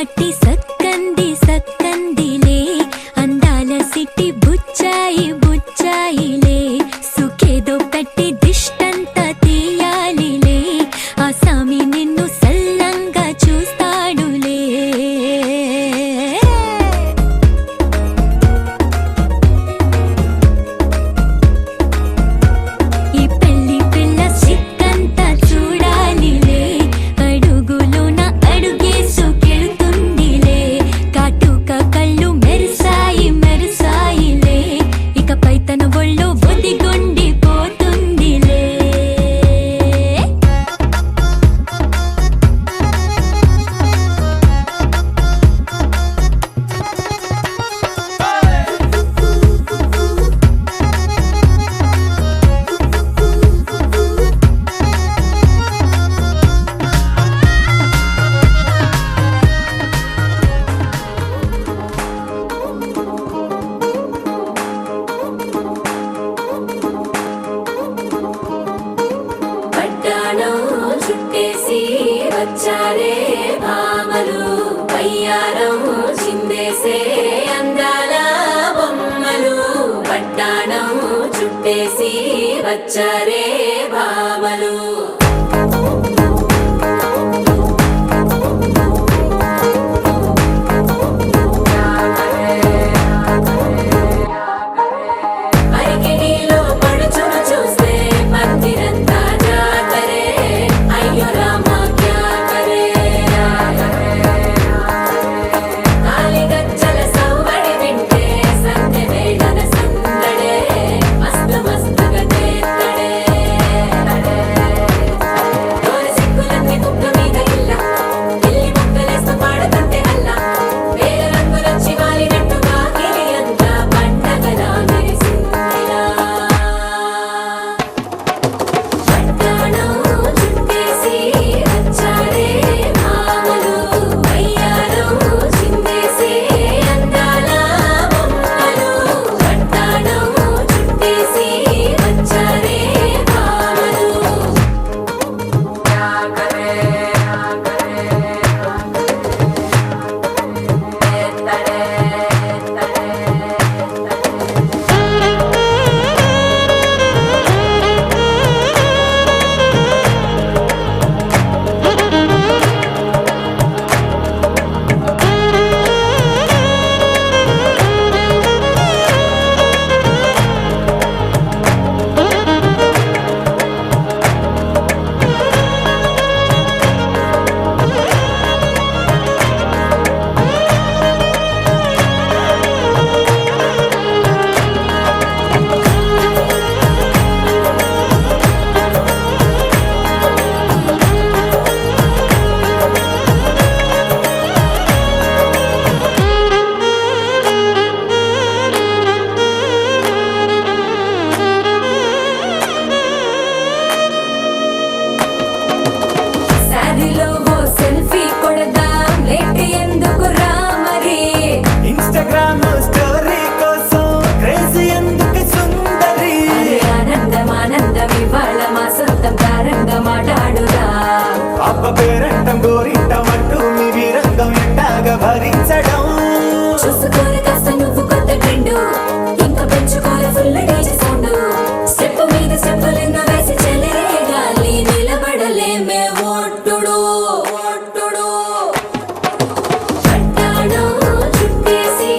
పట్టి సక్కంది సక్కందిలే అందాల సిట్టి బుచ్చాయి బుచ్చాయిలే సుఖేదో పెట్టి దిష్టంత తీయాలిలే ఆ సామి నిన్ను సల్లంగా చూస్తాడులే ఈ పెళ్లి పిల్ల సిక్కంతా చూడాలిలే అడుగులోన అడుగేసుకెళ్తుందిలే కాటుక కళ్ళు మెరిసాయి మెరిసాయిలే ఇకపై తన ఒళ్ళు ఒదిగొండిపోతుందిలే పట్టాణం చుట్టేసి వచ్చారే భామలు వయ్యారం చిందేసే అందాల బొమ్మలు పట్టాణం చుట్టేసి వచ్చారే భామలు అరికిడిలో పడుచును చూస్తే మందిరంతా జాతరే అయ్యో రామ క్యా కరే కాలిగజ్జల సవ్వడి వింటే సంధ్య వేళన సందడే మస్తు మస్తుగా చేత్తడే డోర సిక్కులన్నీ కుక్క మీద ఇల్ల పిల్లి ముక్కలేస్తూ పాడుతుంటే అల్లా వేల రంగులొచ్చి వాలినట్టుగా గిలి అంతా పండగలా మెరిసిందిలా పట్టాణం చుట్టేసి వచ్చారే భామలు వయ్యారం చిందేసే అందాల బొమ్మలు పట్టాణం చుట్టేసి వచ్చారే భామలు శారీలో ఓ సెల్ఫీ కొడదాం లేట్ ఎందుకు రా మరి ఇన్‌స్టాగ్రామ్ స్టోరీ కోసం క్రేజీ ఎందుకు సుందరి అరే ఆనందం ఆనందం ఇవాళ మా సొంతం తారంగా మాట్లాడురా అబ్బ పేరంటం గోరింటం అంటూ మీ వీరంగం ఎట్టాగా భరించడం చూసుకోరు కాస్త నువ్వు కొత్త ట్రెండ్ ఇంకా పెంచుకోలే ఫుల్ డీజే సౌండ్ స్టెప్ మీద స్టెప్పులెన్నో వేసి చెలరే గాలి నిలబడలేమే ఒట్టుడు ఒట్టుడు పట్టాణం చుట్టేసి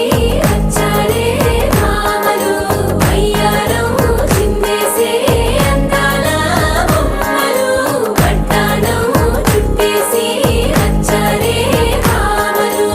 వచ్చారే భామలు వయ్యారం చిందేసే అందాల బొమ్మలు పట్టాణం చుట్టేసి వచ్చారే భామలు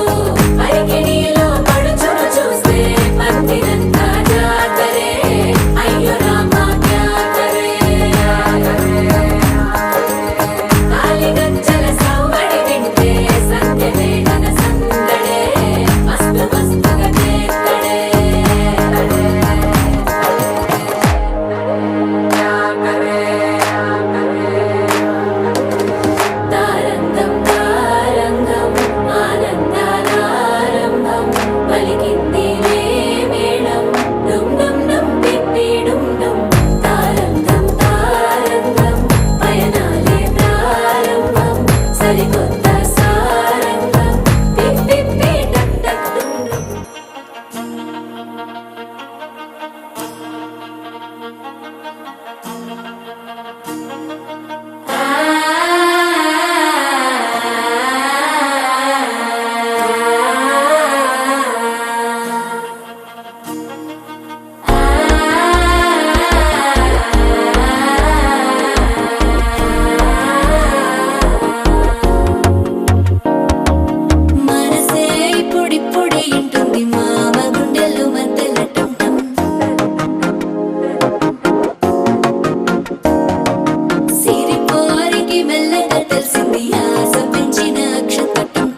తెలిసింది ఆశ పెంచిన అక్షతటం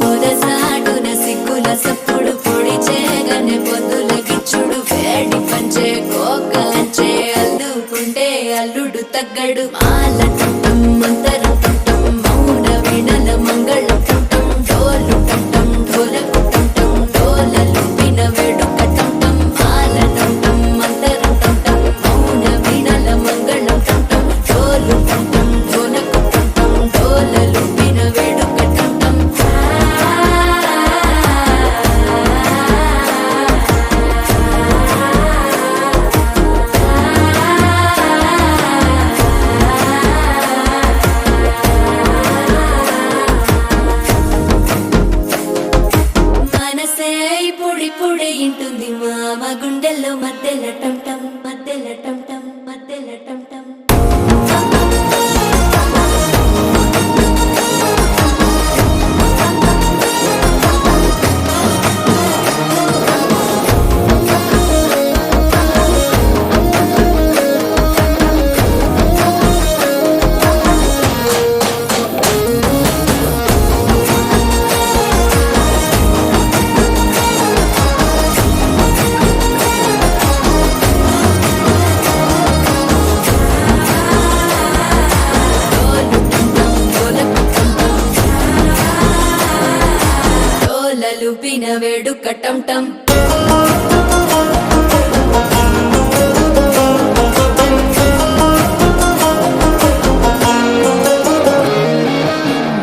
పొదసాటున సిగ్గుల సప్పుడు పొడి చేయగానే పొద్దుల గిచ్చుడు వేడి పంచే కోకంచే అల్లుకుంటే అల్లుడు తగ్గడు మాల టంటం మంతరం టంటం మౌన వీణల మంగళం టంటం డోలు టంటం ఢోలకు టంటం డోలలు విన వేడుక టంటం మాల టంటం మంతరం టంటం మౌన వీణల మంగళం టంటం డోలు టంటం ఢోలకు టంటం డోలలు విన వేడుక టంటం మనసే పొడి పొడి ఇంటుంది మామ గుండెల్లో మధ్యల టంటం మధ్యల టంటం మధ్యల టంటం లూపిన వేడుక టంటం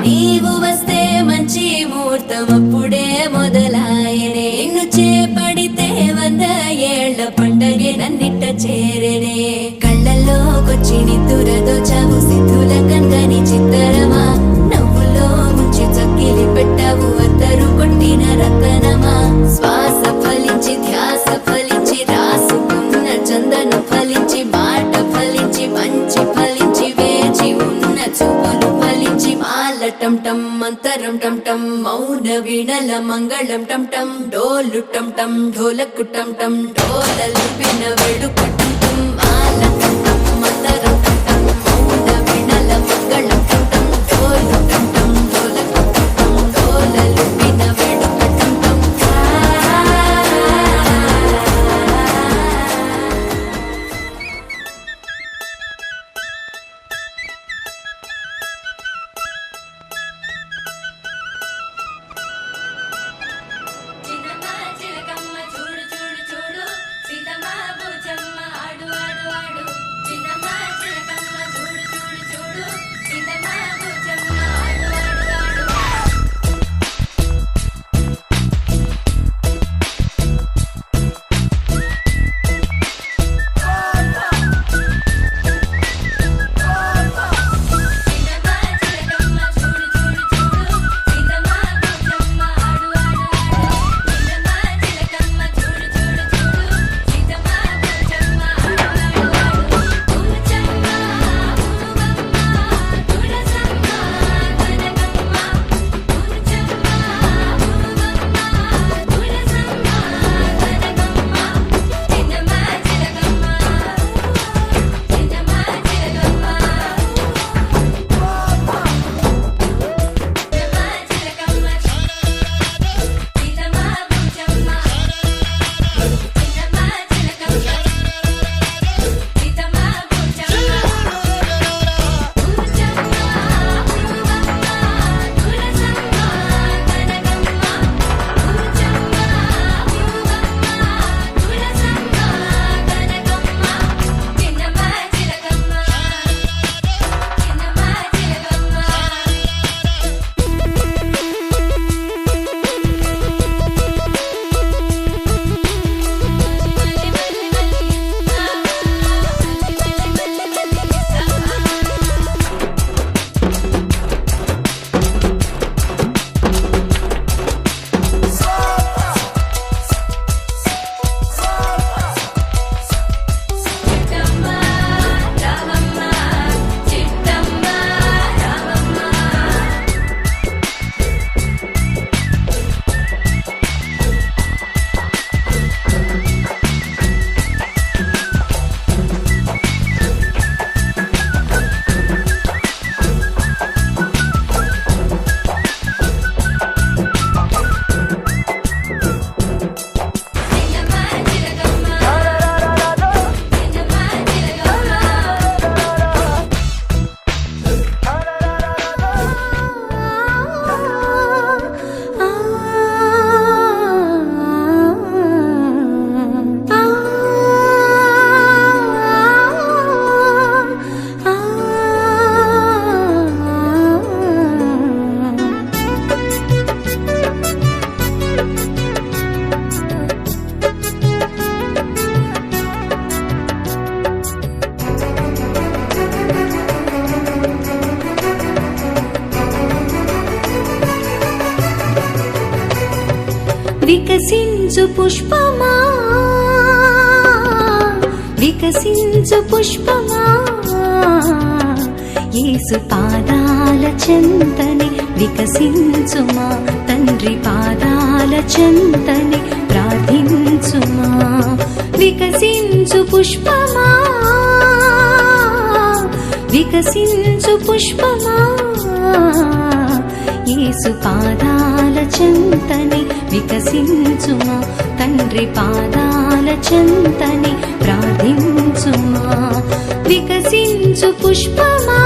నీవు వస్తే మంచి ముహూర్తం అప్పుడే మొదలాయనే నిన్ను చేపడితే 100 ఏళ్ల పండగే నన్నిట్ట చేరనే కళ్ళల్లోకొచ్చి నిద్దురదో చావు సిద్ధుల కందని చిత్తరమా నవ్వులో ముంచి చక్కిలి పెట్టావు అద్దరు కొట్టిన రతనమా శ్వాస ఫలించి ధ్యాస ఫలించి రాసుకున్న చందనం ఫలించి మాట ఫలించి మంచి ఫలించి వేచి ఉన్న చూపులు ఫలించి మాల టంటం మంతరం టంటం మౌన వీణల మంగళం టంటం డోలు టంటం ఢోలకు టంటం డోలలు విన వేడుక టంటం మాల టంటం మంతరం టంటం మౌన వీణల మంగళం టంటం డోలు టంటం ఢోలకు టంటం డోలలు విన వేడుక టంటం చిన్నమ్మ చిలకమ్మ చూడు చూడు చూడు సీతమ్మ బుజ్జమ్మ ఆడు ఆడు ఆడు చిన్నమ్మ చిలకమ్మ చూడు చూడు చూడు సీతమ్మ బుజ్జమ్మ ఆడు ఆడు ఆడు చిన్నమ్మ చిలకమ్మ చూడు చూడు చూడు సీతమ్మ బుజ్జమ్మ ఆడు ఆడు ఆడు చిన్నమ్మ చిలకమ్మ చూడు చూడు చూడు సీతమ్మ బుజ్జమ్మ ఆడు ఆడు ఆడు వికసించు పుష్పమా వికసించు పుష్పమా యేసు పాదాల చెంతని వికసించుమా తండ్రి పాదాల చెంతని ప్రార్థించుమా వికసించు పుష్పమా వికసించు పుష్పమా యేసు పాదాల చెంతని వికసించుమా తండ్రి పాదాల చెంతని ప్రార్థించుమా వికసించు పుష్పమా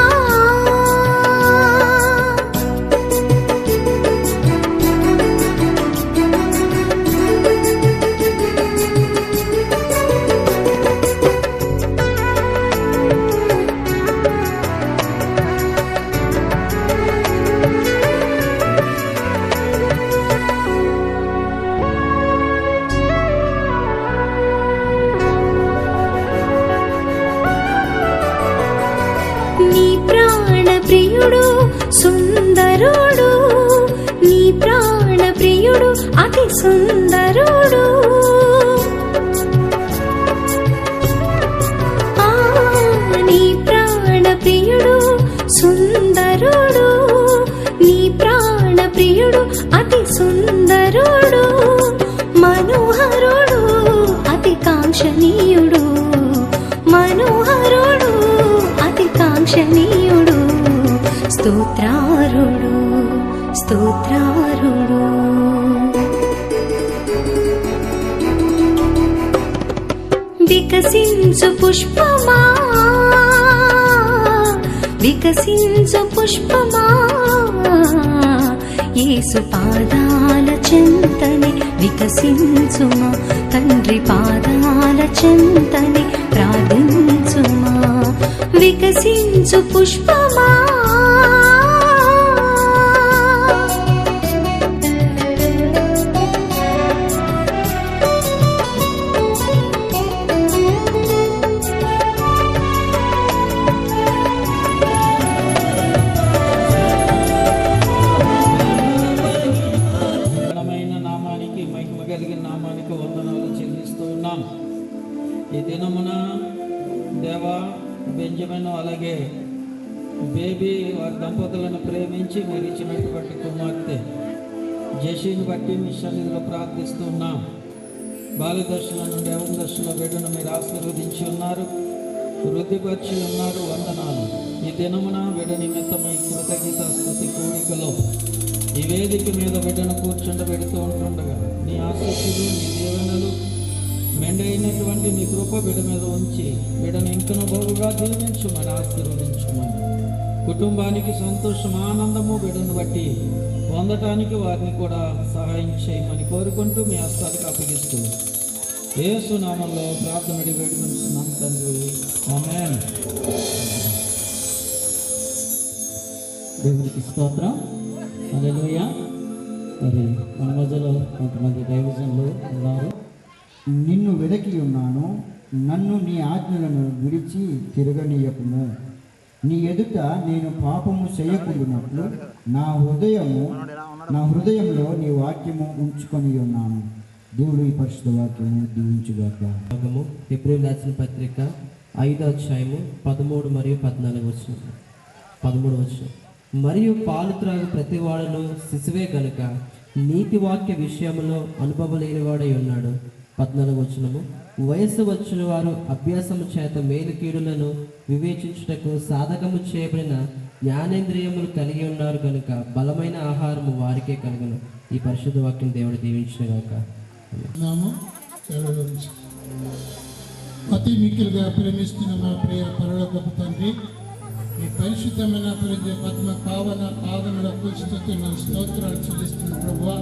నీ ప్రాణ ప్రియుడు సుందరుడు నీ ప్రాణ ప్రియుడు అతి సుందరుడు నీ ప్రాణ ప్రియుడు సుందరుడు నీ ప్రాణ ప్రియుడు అతి సుందరుడు మనోహరుడు అతి కాంక్షణీయుడు మనోహరుడు అతి కాంక్షణీయుడు స్తోత్రారుడు స్తోత్రారుడు వికసించు పుష్పమా వికసించు పుష్పమా యేసు పాదాల చెంతని వికసించుమా తండ్రి పాదాల చెంతని ప్రార్థించుమా వికసించు పుష్పమా ఈ దినమున దేవా బెంజమిన్ అలాగే బేబీ వారి దంపతులను ప్రేమించి మీరు ఇచ్చినటువంటి కుమార్తె జెషిని బట్టి మీ సన్నిధిలో ప్రార్థిస్తున్నాం. బాలదర్శన నుండి అవదర్శన బిడ్డను మీరు ఆశీర్వదించి ఉన్నారు, వృద్ధిపరిచి ఉన్నారు. వందనాలు. ఈ దినమున బిడ్డ నిమిత్తమై కృతజ్ఞత స్తుతి కూడికలో ఈ వేదిక మీద బిడ్డను కూర్చుండబెడుతూ ఉంటుండగా నీ ఆశీస్సులు నీ దీవెనలు మెండైనటువంటి నీ కృప బిడ్డ మీద ఉంచి బిడ్డను ఇంకను బహుగా దీవించుమని ఆశీర్వదించుమని, కుటుంబానికి సంతోషం ఆనందము బిడ్డను బట్టి పొందటానికి వారిని కూడా సహాయం చేయమని కోరుకుంటూ మీ హస్తాలకు అప్పగిస్తూ యేసు నామములో ప్రార్థన వేడుకుంటున్నాం తండ్రి, ఆమేన్. దేవునికి స్తోత్రం. హల్లెలూయా. మరి మన మధ్యలో కొంతమంది దైవజనులు ఉన్నారు. నిన్ను వెదకి ఉన్నాను, నన్ను నీ ఆజ్ఞలను విడిచి తిరగనీయకుము. నీ ఎదుట నేను పాపము చేయకుండానట్లు నా హృదయంలో నీ వాక్యము ఉంచుకొని ఉన్నాను. దేవుడు ఈ పరిశుద్ధ వాక్యము దీవించుగాక. హెబ్రీయులకు రాసిన పత్రిక 5వ అధ్యాయము 13 మరియు 14 వచనం. 13 వచనం. మరియు పాలు త్రాగు ప్రతి వాడును శిశువే గనుక నీతి వాక్య విషయంలో అనుభవం లేనివాడై ఉన్నాడు. 14 వచనము. వయస్సు వచ్చిన వారు అభ్యాసము చేత మేలు కీడులను వివేచించుటకు సాధకము చేయబడిన జ్ఞానేంద్రియములు కలిగి ఉన్నారు కనుక బలమైన ఆహారము వారికే కలుగును. ఈ పరిశుద్ధ వాక్యం దేవుడు దీవించిన గాక. అతి మిక్కిలుగా ప్రేమిస్తున్న మా ప్రియ పరలోకపు తండ్రి, మీ పరిశుద్ధమైన పద్మ పావన పాదములకు స్తుతులను స్తోత్రాలు చెల్లిస్తున్న ప్రభువా,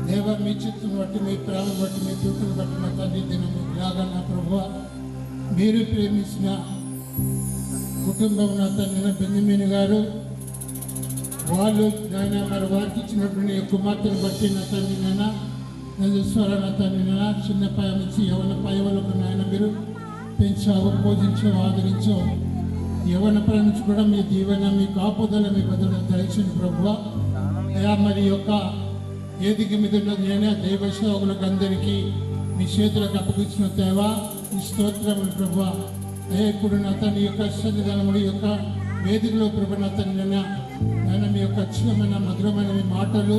దేవ మీ చిత్తును బట్టి మీ ప్రేమ బట్టి మీ చూపును బట్టి మా తండ్రి దినము లాగన్న ప్రభువా, మీరు ప్రేమించిన కుటుంబం నా తండ్రి బెంజమిన్ గారు వాళ్ళు నాయన మరి వారికి ఇచ్చినటువంటి కుమార్తెను బట్టి నా తండ్రి నాయన నందీశ్వర నా తండ్రి నాయన చిన్న పాయ నుంచి యవన పాయ వరకు నాయన మీరు పెంచావు, పోషించావు, ఆదరించావు. యవన పై నుంచి కూడా మీ దీవెన మీ కాపుదల మీ బదులు దయచేయండి ప్రభువా. అయా మరి యొక్క వేదిక మీద ఉన్న నేనే దైవ సేవకులకు అందరికీ మీ చేతులకు అప్పగించిన దేవా ఈ స్తోత్రములు ప్రభు. ఇప్పుడు నా తన యొక్క సన్నిధానముల యొక్క వేదికలో ప్రభు నా తన నేను మీ యొక్క అక్షరమైన మధురమైన మీ మాటలు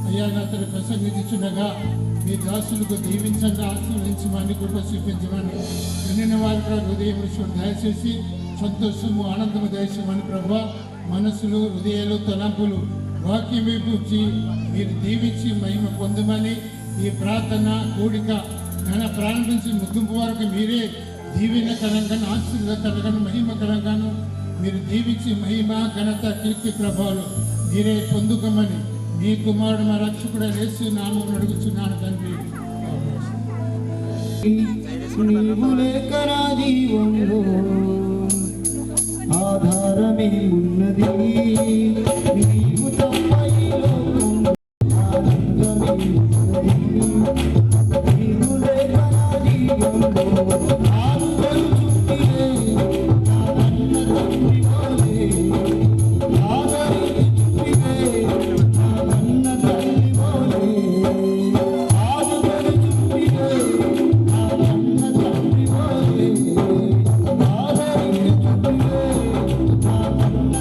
అయ్యా నా తన ప్రసంగించుండగా మీ దాసులకు దీవించండి, ఆశీర్వదించమని కృప చూపించమని వినిన వారికి హృదయం దయచేసి సంతోషము ఆనందము దయచేయమని ప్రభు. మనసులు హృదయాలు తలంపులు వాక్యం వైపుచి మీరు దీవించి మహిమ పొందమని ఈ ప్రార్థన కూడిక నేను ప్రారంభించి ముగింపు వరకు మీరే దీవెనకరంగాను ఆశీర్వాదకరంగాను మహిమకరంగాను మీరు దీవించి మహిమ ఘనత కీర్తి ప్రభావాలు మీరే పొందుకోమని మీ కుమారుడు మా రక్షకుడు యేసు నామమున అడుగుచున్నాను తండ్రి. నీవు లేక నా జీవంలో ఆధారమే ఉన్నది, నీవు తప్ప ఈ లోకంలో ఆనందమే ఉన్నది. నీవు లేక నా జీవంలో ఆదుకొనుచుంటివే, నా కన్న తండ్రి వలె ఆదరించుచుంటివే, నా కన్న తల్లి వలె ఆదుకొనుచుంటివే, నా కన్న తండ్రి వలె ఆదరించుచుంటివే, నా కన్న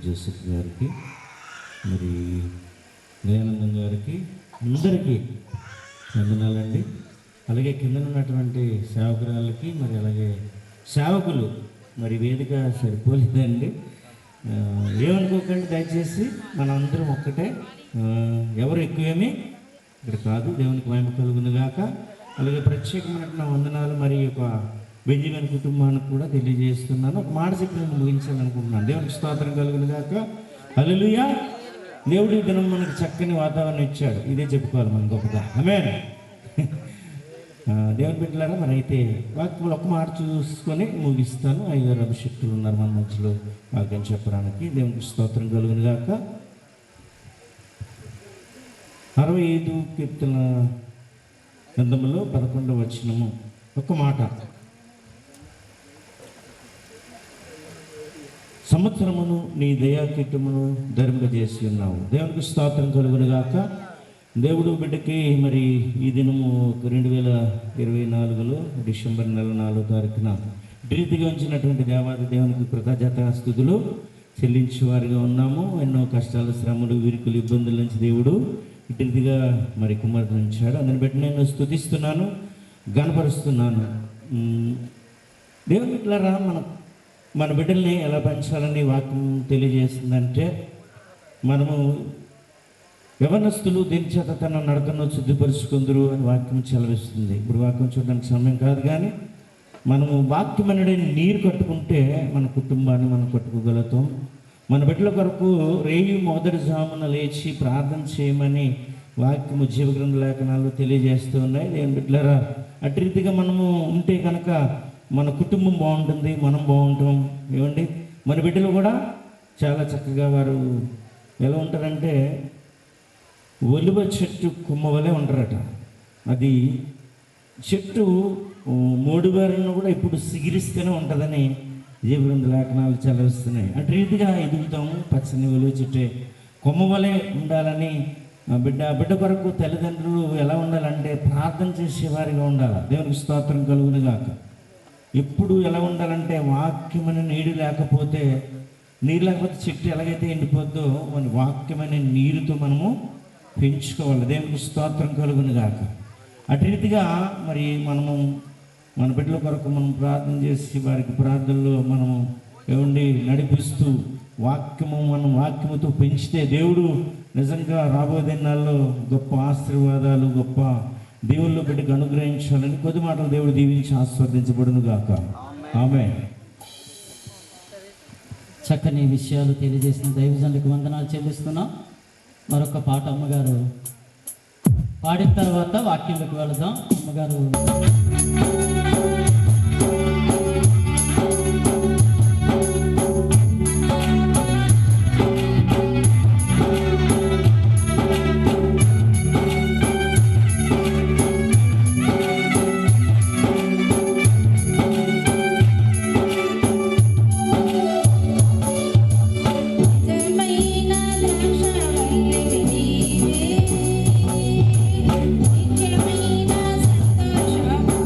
జోసెఫ్ గారికి, మరి దయానందం గారికి, అందరికీ వందనాలండి. అలాగే కింద ఉన్నటువంటి సేవకురాలకి, మరి అలాగే సేవకులు, మరి వేదిక సరిపోలేదండి, ఏమనుకోకండి దయచేసి. మనం అందరం ఒక్కటే, ఎవరు ఎక్కువేమీ ఇక్కడ కాదు. దేవునికి మహిమ కలుగును గాక. అలాగే ప్రత్యేకమైన వందనాలు మరి ఒక బెంజమిన్ కుటుంబానికి కూడా తెలియజేస్తున్నాను. ఒక మాట చెప్పి నేను ముగించాలనుకుంటున్నాను. దేవునికి స్తోత్రం కలుగును గాక. హల్లెలూయా. దేవుడు ఈ దినం మనకి చక్కని వాతావరణం ఇచ్చాడు. ఇదే చెప్పుకోవాలి మనం గొప్పగా. ఆమేన్. దేవుని బిడ్డలారా, మరి అయితే వాక్యంలో ఒక మాట చూసుకొని ముగిస్తాను. 5 అభిషక్తులు ఉన్నారు మన మధ్యలో వాక్యం చెప్పడానికి. దేవునికి స్తోత్రం కలుగును గాక. 65 కీర్తన గ్రంథములో 11వ వచనము ఒక మాట. సంవత్సరమును నీ దయాకీర్తమును ధరింపజేసి ఉన్నావు. దేవునికి స్తోత్రం కలుగును గాక. దేవుడు బిడ్డకి మరి ఈ దినము 2024లో డిసెంబర్ నెల 4వ తారీఖున రీతిగా ఉంచినటువంటి దేవాది దేవునికి కృతజ్ఞతాస్తుతులు చెల్లించేవారిగా ఉన్నాము. ఎన్నో కష్టాలు, శ్రమలు, విరుకులు, ఇబ్బందుల నుంచి దేవుడు ఇటుగా మరి కుమారుడు ఉంచాడు. అందుని బట్టి నేను స్తుతిస్తున్నాను, గణపరుస్తున్నాను. దేవుని బిడ్డలారా, మన బిడ్డల్ని ఎలా పెంచాలని వాక్యం తెలియజేస్తుందంటే, మనము యవనస్తులు దేని చేత తన నడకను శుద్ధిపరుచుకుందరు అని వాక్యం చెలవిస్తుంది. ఇప్పుడు వాక్యం చూడడానికి సమయం కాదు, కానీ మనము వాక్యం అనేది నీరు కట్టుకుంటే మన కుటుంబాన్ని మనం కట్టుకోగలుగుతాం. మన బిడ్డల కొరకు రేయి మొదటి జామున లేచి ప్రార్థన చేయమని వాక్యము జీవగ్రంథ లేఖనాలు తెలియజేస్తూ ఉన్నాయి. దేవుని బిడ్డలారా, అటు రీతిగా మనము ఉంటే కనుక మన కుటుంబం బాగుంటుంది, మనం బాగుంటాం. ఏమండి, మన బిడ్డలు కూడా చాలా చక్కగా వారు ఎలా ఉంటారంటే ఒలివ చెట్టు కొమ్మ వలె ఉంటారట. అది చెట్టు 3 వేలను కూడా ఇప్పుడు సిగిరిస్తూనే ఉంటుందని జీవగ్రంథ లేఖనాలు చదివిస్తున్నాయి. అటు రీతిగా ఎదుగుతాము. పచ్చని ఒలివ చెట్టు కొమ్మ వలె ఉండాలని బిడ్డ కొరకు తల్లిదండ్రులు ఎలా ఉండాలంటే ప్రార్థన చేసేవారిగా ఉండాలి. దేవునికి స్తోత్రం కలుగును గాక. ఎప్పుడు ఎలా ఉండాలంటే వాక్యమైన నీరు లేకపోతే చెట్టు ఎలాగైతే ఎండిపోద్దో మన వాక్యమైన నీరుతో మనము పెంచుకోవాలి. దేవునికి స్తోత్రం కలుగును గాక. అటు రీతిగా మరి మనము మన బిడ్డల కొరకు మనం ప్రార్థన చేసి వారికి ప్రార్థనలో మనము ఏమండి నడిపిస్తూ మనం వాక్యముతో పెంచితే దేవుడు నిజంగా రాబోయే దినాల్లో గొప్ప ఆశీర్వాదాలు, గొప్ప దేవుళ్ళు బిడ్డకు అనుగ్రహించాలని కొద్ది మాటలు దేవుడు దీవించి ఆస్వాదించబడును గాక. ఆమేన్. చక్కని విషయాలు తెలియజేసిన దైవజనులకు వందనాలు చెల్లిస్తున్నాం. మరొక పాట అమ్మగారు పాడిన తర్వాత వాక్యంలోకి వెళదాం. అమ్మగారు నిత్యమైన సంతోషము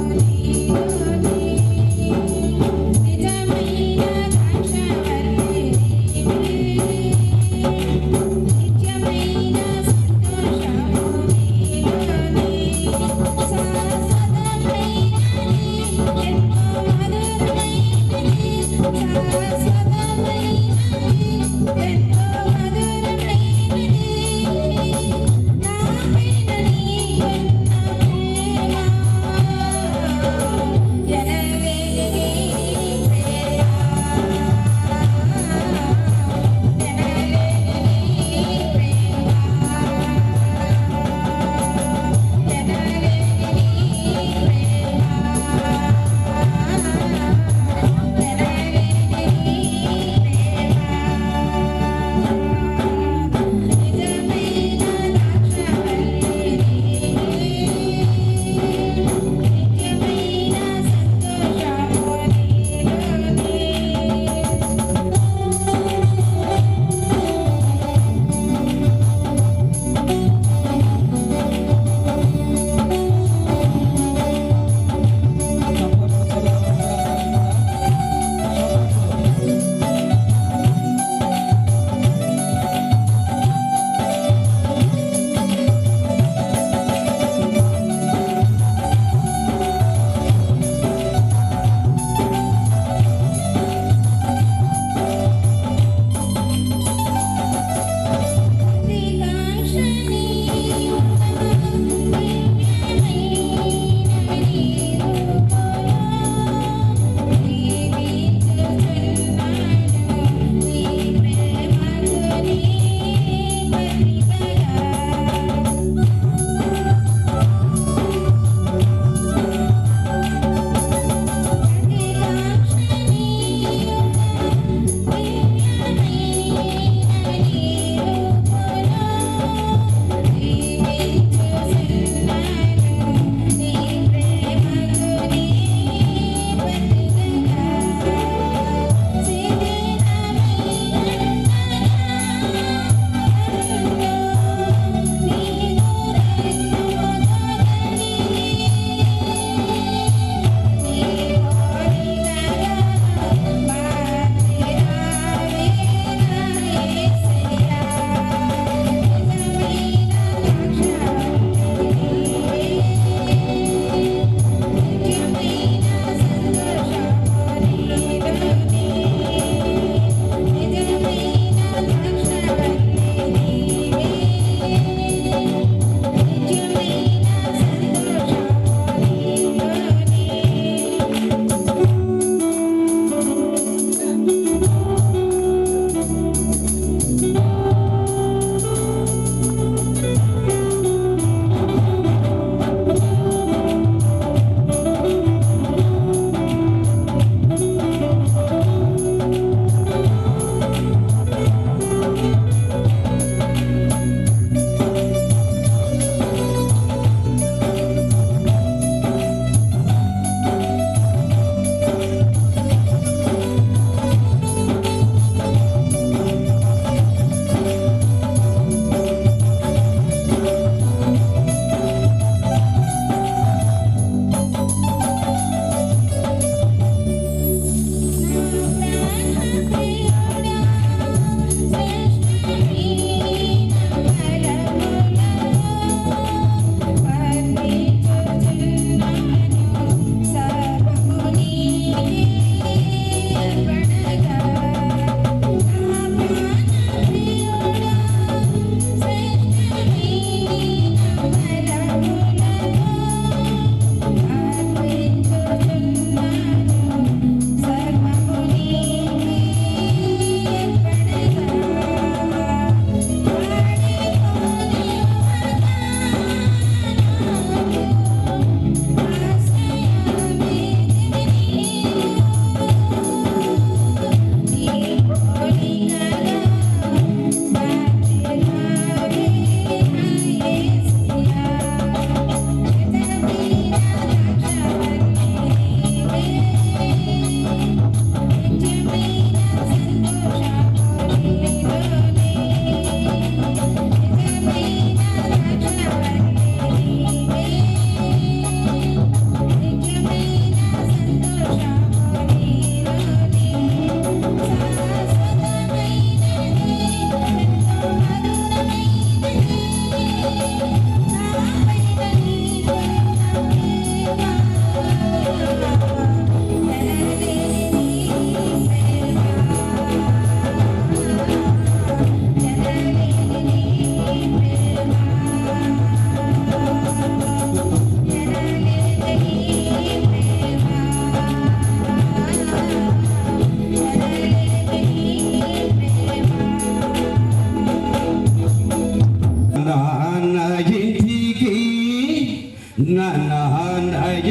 నాన్న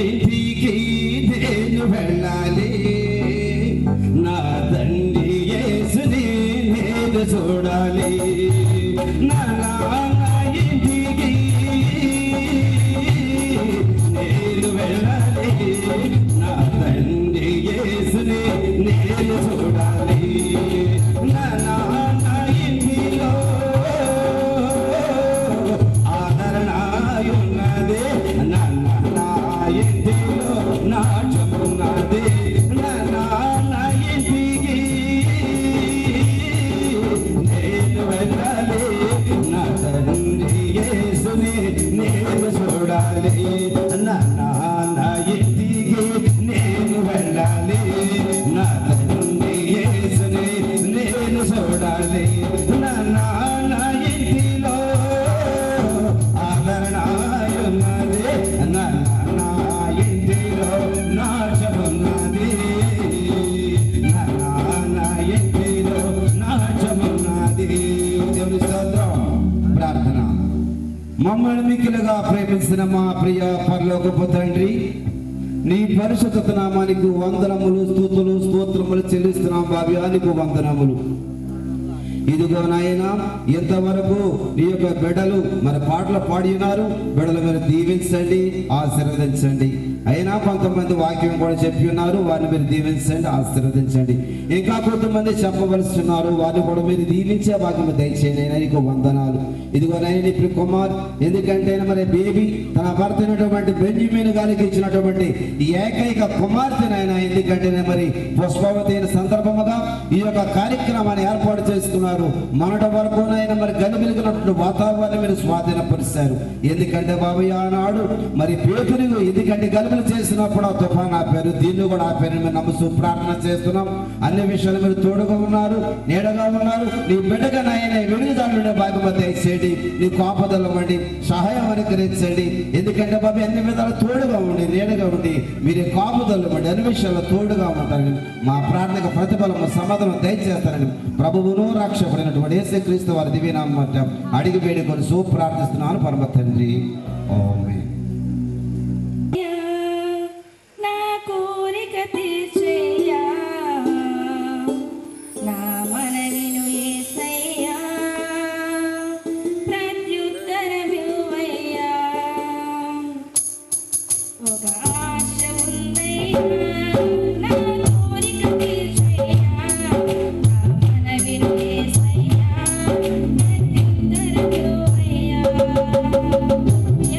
ఇంటికి నేను వెళ్ళాలి, నా తండ్రి యేసుని నేను చూడాలి. నాన్న ఇంటికి నేను వెళ్ళాలి, నా తండ్రి యేసుని నేను చూడాలి. నాన్న ఇంటిలో ఆదరణయున్నది, నాన్న ఇంటిలో నాట్యమున్నది. నాన్న ఇంటికి నేను వెళ్ళాలి, నా తండ్రి యేసుని నేను చూడాలి. నాన్న ఇంటికి నేను వెళ్ళాలి, నా తండ్రి యేసుని నేను చూడాలి. నాన్న ఇంటిలో ఆదరణయున్నది, నాన్న ఇంటిలో నాట్యమున్నది. నాన్న ఇంటిలో నాట్యమున్నది. దేవుని స్తోత్రం. ప్రార్థన. మమ్మల్ని మిక్కిలుగా ప్రేమించిన మా ప్రియ పరలోకపు తండ్రి, నీ పరిశుద్ధ నామానికి వందనములు, స్తుతులు, స్తోత్రములు చెల్లిస్తున్నాం. భావ్యానికి వందనములు. ఇదిగో నాయన, ఇంతవరకు నీ యొక్క బిడ్డలు మరి పాటలు పాడి ఉన్నారు. బిడ్డలు మీరు దీవించండి, ఆశీర్వదించండి. అయినా కొంతమంది వాక్యం కూడా చెప్పి ఉన్నారు, వారిని మీరు దీవించండి, ఆశీర్వదించండి. ఇంకా కొంతమంది చెప్పవలసి ఉన్నారు, వారిని కూడా మీరు దీవించే వాక్యం దయచేయండి. అయినా నీకు వందనాలు. ఇదిగో నాయన ఇప్పుడు కుమార్, ఎందుకంటే మరి బేబీ తన భర్త అయినటువంటి బెంజమిన్ గారికి ఇచ్చినటువంటి ఈ ఏకైక కుమార్తెనైనా, ఎందుకంటే మరి పుష్పవతి అయిన సందర్భముగా ఈ యొక్క కార్యక్రమాన్ని ఏర్పాటు చేసుకున్నారు. మొన్నటి వరకు నాయన మరి గలిబిలిగినటువంటి వాతావరణం మీరు స్వాధీనపరిచారు. ఎందుకంటే బాబయ్య ఆనాడు మరి పేతురు ఎందుకంటే గలిబిలి చేసినప్పుడు ఆ తుఫాన్ ఆపారు, దీన్ని కూడా ఆపారు. మేము నమ్ముతూ ప్రార్థన చేస్తున్నాం. అన్ని విషయాలు మీరు తోడుగా ఉన్నారు, నీడగా ఉన్నారు. నీ బిడ్డగా నాయన వెలుగుదారుడే భాగమతి దయచేయండి. నీ కాపుదల వండి సహాయం అనుకరించండి. ఎందుకంటే బాబు అన్ని విధాలు తోడుగా ఉండి, నీడగా ఉండి మీరే కాపుదల వండి అన్ని విషయాల్లో తోడుగా ఉంటారని మా ప్రార్థనకు ప్రతిఫలము సమాధానం దయచేస్తారని ప్రభువును రక్షకుడైనటువంటి యేసుక్రీస్తు వారి దివ్యనామమున అడిగి వేడుకొని ప్రార్థిస్తున్నాను పరమ తండ్రి. ఆమేన్. నా కోరిక తీర్చేయ్యా, నా మనవిను యేసయ్యా, ప్రత్యుత్తరమివ్వయ్యా. ఒక ఆశ ఉందయ్యా, నా కోరిక తీర్చేయ్యా, నా మనవిను యేసయ్యా, ప్రత్యుత్తరమివ్వయ్యా.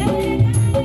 ఎవరికా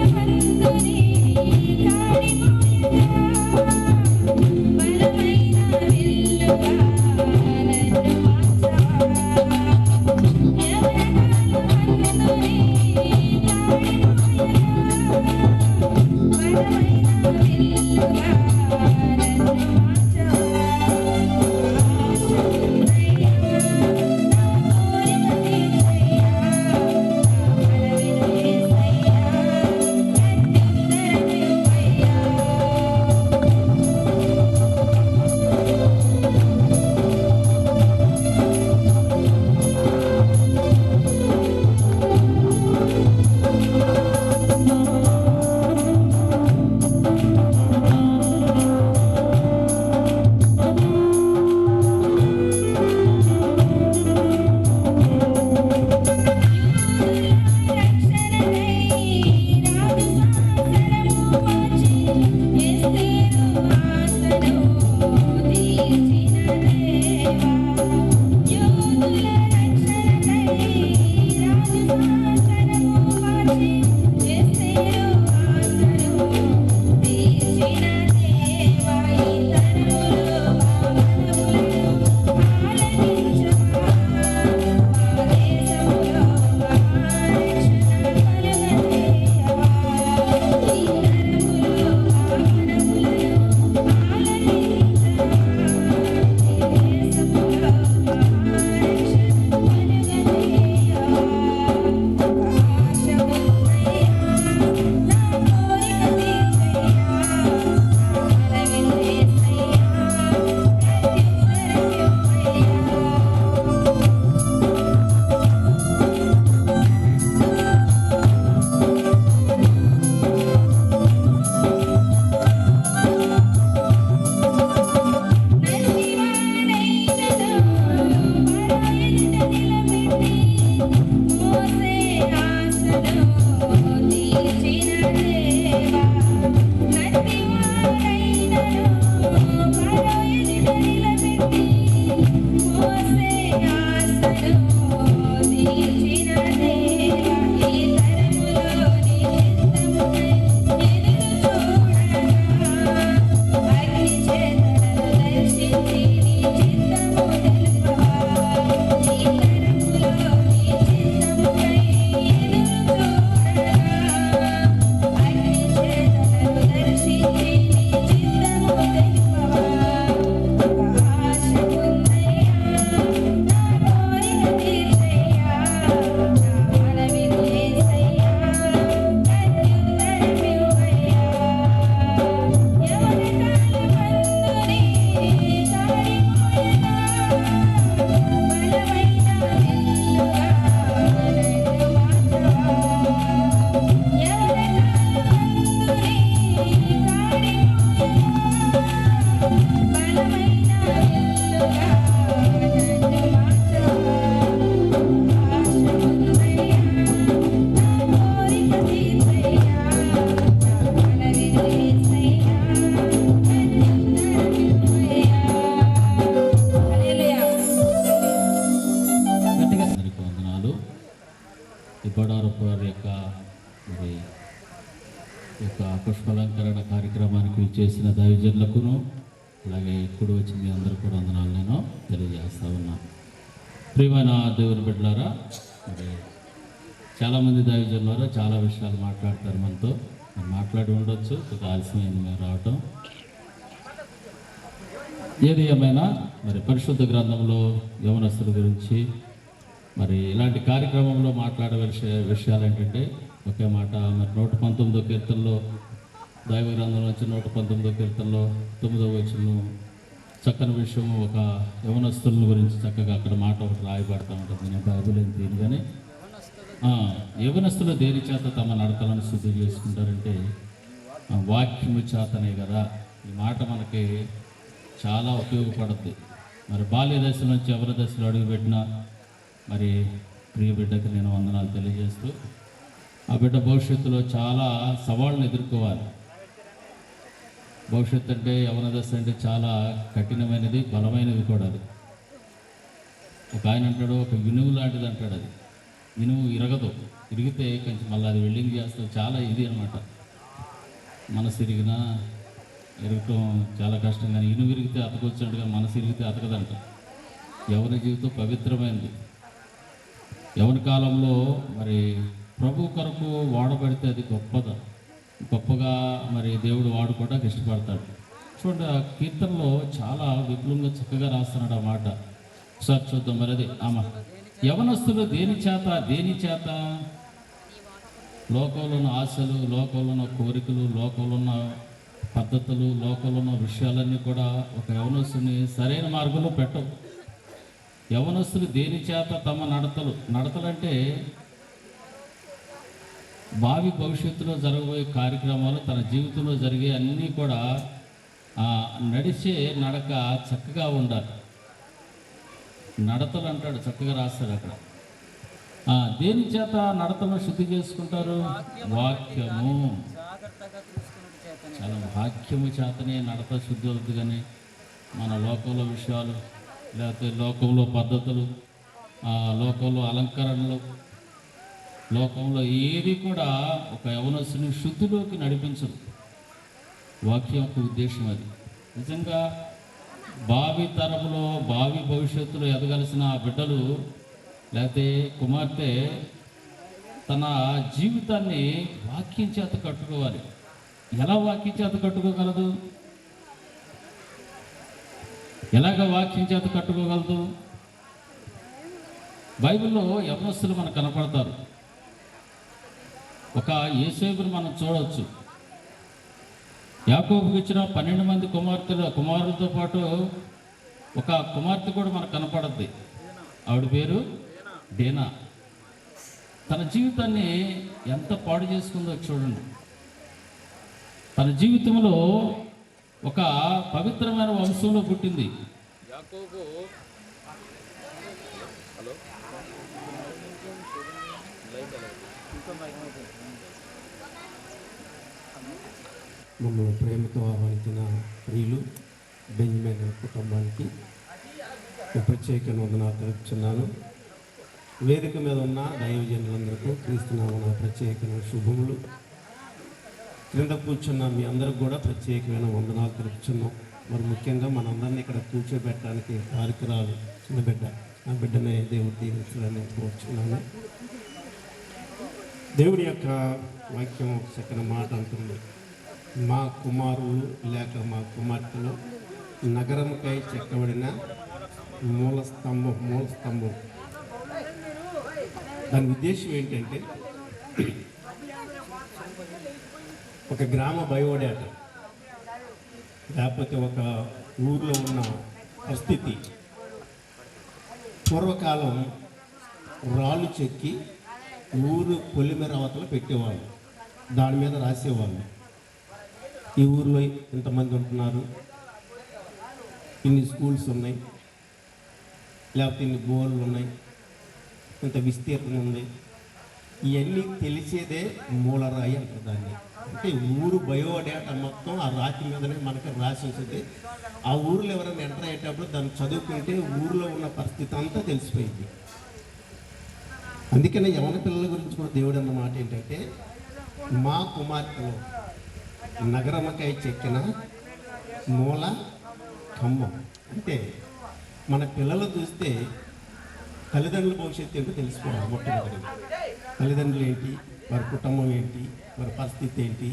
ఈ బడారప్ప వారి యొక్క మరి ఈ యొక్క పుష్పాలంకరణ కార్యక్రమానికి చేసిన దైవజనులకును అలాగే ఇప్పుడు వచ్చి మీ అందరూ కూడా వందనాలు నేను తెలియజేస్తా ఉన్నాను. ప్రియమైన దేవుని బిడ్డలారా, మరి చాలామంది దైవజనులారా చాలా విషయాలు మాట్లాడతారు మనతో, మరి మాట్లాడి ఉండొచ్చు, కొద్దిగా ఆలస్యమైంది మేము రావటం. ఏది ఏమైనా మరి పరిశుద్ధ గ్రంథంలో యవనస్తుల గురించి మరి ఇలాంటి కార్యక్రమంలో మాట్లాడే విషయాలు ఏంటంటే ఒకే మాట. మరి 119వ కీర్తనలో దైవ గ్రంథం నుంచి 119వ కీర్తనలో 9వ వచనం చక్కని విషయం, ఒక యవనస్తుల గురించి చక్కగా అక్కడ మాట ఒకటి రాయబడతా ఉంటుంది. నేను బైబిల్ ఏం తీరు కానీ యవనస్తులు దేని చేత తమ నడతలను శుద్ధి చేసుకుంటారంటే వాక్యము చేతనే కదా. ఈ మాట మనకి చాలా ఉపయోగపడుద్ది. మరి బాల్య దశ నుంచి ఎవరి దశలో అడుగుపెట్టినా మరి ప్రియ బిడ్డకి నేను వందనాలు తెలియజేస్తూ, ఆ బిడ్డ భవిష్యత్తులో చాలా సవాళ్ళను ఎదుర్కోవాలి. భవిష్యత్తు అంటే యవన దశ అంటే చాలా కఠినమైనది, బలమైనది కూడా. అది ఒక ఆయన అంటాడు, ఒక ఇనుము లాంటిది అంటాడు. అది ఇనుము ఇరగదు, ఇరిగితే కొంచెం మళ్ళీ అది వెల్డింగ్ చేస్తూ చాలా ఇది అనమాట. మనసు ఇరిగినా ఇరగటం చాలా కష్టం, కానీ ఇనుము ఇరిగితే అతకొచ్చినట్టుగా మనసు ఇరిగితే అతకదంట. యవన జీవితం పవిత్రమైనది. యవన కాలంలో మరి ప్రభు కొరకు వాడబడితే అది గొప్పగా మరి దేవుడు వాడుకోవడానికి ఇష్టపడతాడు. చూడండి, ఆ కీర్తనలో చాలా విపులంగా చక్కగా రాస్తున్నాడు ఆ మాట. ఒకసారి చూద్దాం. మరి అది యవనస్తులు దేని చేత లోకంలో ఉన్న ఆశలు, లోకంలో ఉన్న కోరికలు, లోకంలో ఉన్న పద్ధతులు, లోకంలో ఉన్న విషయాలన్నీ కూడా ఒక యవనస్తుని సరైన మార్గంలో పెట్టవు. యవనస్తులు దేని చేత తమ నడతలంటే భావి భవిష్యత్తులో జరగబోయే కార్యక్రమాలు, తన జీవితంలో జరిగే అన్నీ కూడా నడిచే నడక చక్కగా ఉండాలి. నడతలు అంటాడు, చక్కగా రాస్తాడు అక్కడ. దేని చేత నడతను శుద్ధి చేసుకుంటారు? వాక్యము. చాలా వాక్యము చేతనే నడత శుద్ధి అవుతుంది. కానీ మన లోకంలో విషయాలు, లేకపోతే లోకంలో పద్ధతులు, లోకంలో అలంకరణలు, లోకంలో ఏది కూడా ఒక యవనస్తుని శుద్ధిలోకి నడిపించదు. వాక్యం యొక్క ఉద్దేశం అది. నిజంగా భావి తరములో, భావి భవిష్యత్తులో ఎదగలసిన ఆ బిడ్డలు లేకపోతే కుమార్తె తన జీవితాన్ని వాక్యం చేత కట్టుకోవాలి. ఎలా వాక్యం చేత కట్టుకోగలదు? ఎలాగ వాక్యం చేత కట్టుకోగలదు? బైబిల్లో యవనస్తులు మనకు కనపడతారు. ఒక యోసేపుని మనం చూడవచ్చు. యాకోబుకి ఇచ్చిన 12 మంది కుమారులతో పాటు ఒక కుమార్తె కూడా మనకు కనపడద్ది. ఆవిడ పేరు డేనా. తన జీవితాన్ని ఎంత పాడు చేసుకుందో చూడండి. తన జీవితంలో ఒక పవిత్రమైన వంశంలో పుట్టింది. యాకోబు మమ్మల్ని ప్రేమతో ఆహ్వానించిన ప్రియులు బెంజమిన్ కుటుంబానికి ప్రత్యేక వందనాలు తెలుపుతున్నాను. వేదిక మీద ఉన్న దైవజనులందరికీ క్రీస్తునామమున ప్రత్యేకమైన శుభములు. క్రింద కూర్చున్న మీ అందరికి కూడా ప్రత్యేకమైన వందనాలు తెలుపుతున్నాం. మరి ముఖ్యంగా మనందరినీ ఇక్కడ కూర్చోబెట్టడానికి కార్యక్రమాలు చిన్న బిడ్డ, ఆ బిడ్డనే దేవుడు దీవించాలని కోరుచున్నాను. దేవుడి యొక్క వాక్యం ఒక చక్కని మాట అంటుంది. మా కుమారులు లేక మా కుమార్తెలు నగరముకై చెక్కబడిన మూల స్తంభం. దాని ఉద్దేశం ఏంటంటే ఒక గ్రామ బయోడేట, లేకపోతే ఒక ఊర్లో ఉన్న పరిస్థితి. పూర్వకాలం రాళ్ళు చెక్కి ఊరు పొలిమేర అవతల పెట్టేవాళ్ళు, దాని మీద రాసేవాళ్ళు. ఈ ఊర్లో ఇంతమంది ఉంటున్నారు, ఇన్ని స్కూల్స్ ఉన్నాయి, లేకపోతే ఇన్ని బోర్లు ఉన్నాయి, ఇంత విస్తీర్ణం ఉంది. ఇవన్నీ తెలిసేదే మూలరాయి అంటారు దాన్ని. అంటే ఊరు బయోడేటా మొత్తం ఆ రాతి మీదనే మనకి రాసి ఉంటుంది. ఆ ఊరిలో ఎవరైనా ఎంటర్ అయ్యేటప్పుడు దాన్ని చదువుకుంటే ఊరిలో ఉన్న పరిస్థితి అంతా తెలిసిపోయింది. అందుకనే యవన పిల్లల గురించి కూడా దేవుడు అన్న మాట ఏంటంటే, మా కుమార్తెలో నగరమకై చెక్కిన మూల ఖమ్మం. అంటే మన పిల్లలు చూస్తే తల్లిదండ్రుల భవిష్యత్తు ఏంటో తెలుసుకోవాలి. మొట్టమొదటిగా తల్లిదండ్రులు ఏంటి, వారి కుటుంబం ఏంటి, వారి పరిస్థితి ఏంటి,